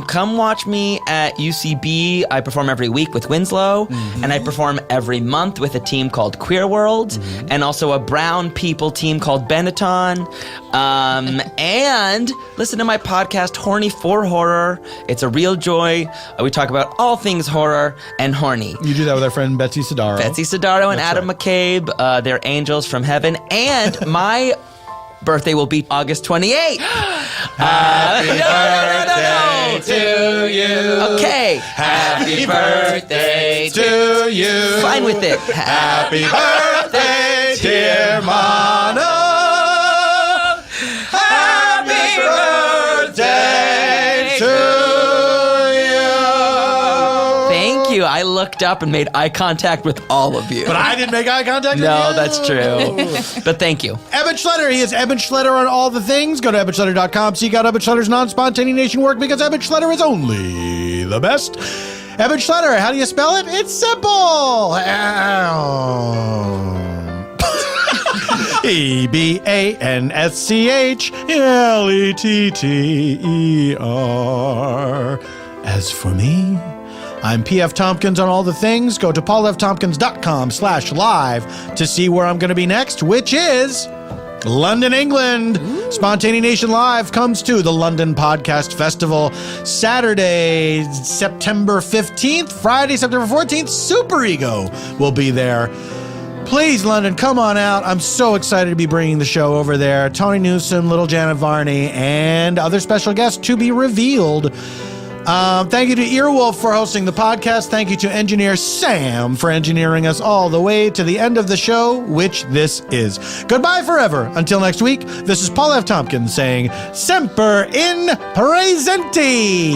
Come watch me at UCB. I perform every week with Winslow, and I perform every month with a team called Queer World, and also a brown people team called Benetton. And listen to my podcast, Horny for Horror. It's a real joy. We talk about all things horror and horny. You do that with our friend Betsy Sidaro. Betsy Sidaro and That's Adam McCabe, they're angels from heaven. And my birthday will be August 28th. Happy no. to you. Okay. Happy birthday to you. Fine with it. Happy birthday, dear Mano. Happy birthday to you. Thank you. I looked up and made eye contact with all of you. But I didn't make eye contact with you. No, that's true. But thank you. Eban Schletter. He is Eban Schletter on all the things. Go to ebanschletter.com. Seek out Eban Schletter's non-spontaneation work because Eban Schletter is only the best. Eban Schletter, how do you spell it? It's simple. EbanSCHLETTER. As for me, I'm PF Tompkins on all the things. Go to paulftompkins.com/live to see where I'm going to be next, which is London, England. Spontaneanation Live comes to the London Podcast Festival Saturday, September 15th, Friday, September 14th. Super Ego will be there. Please, London, come on out. I'm so excited to be bringing the show over there. Tony Newsom, Little Janet Varney, and other special guests to be revealed. Thank you to Earwolf for hosting the podcast. Thank you to engineer Sam for engineering us all the way to the end of the show, which this is. Goodbye forever. Until next week, this is Paul F. Tompkins saying, Semper in Presenti.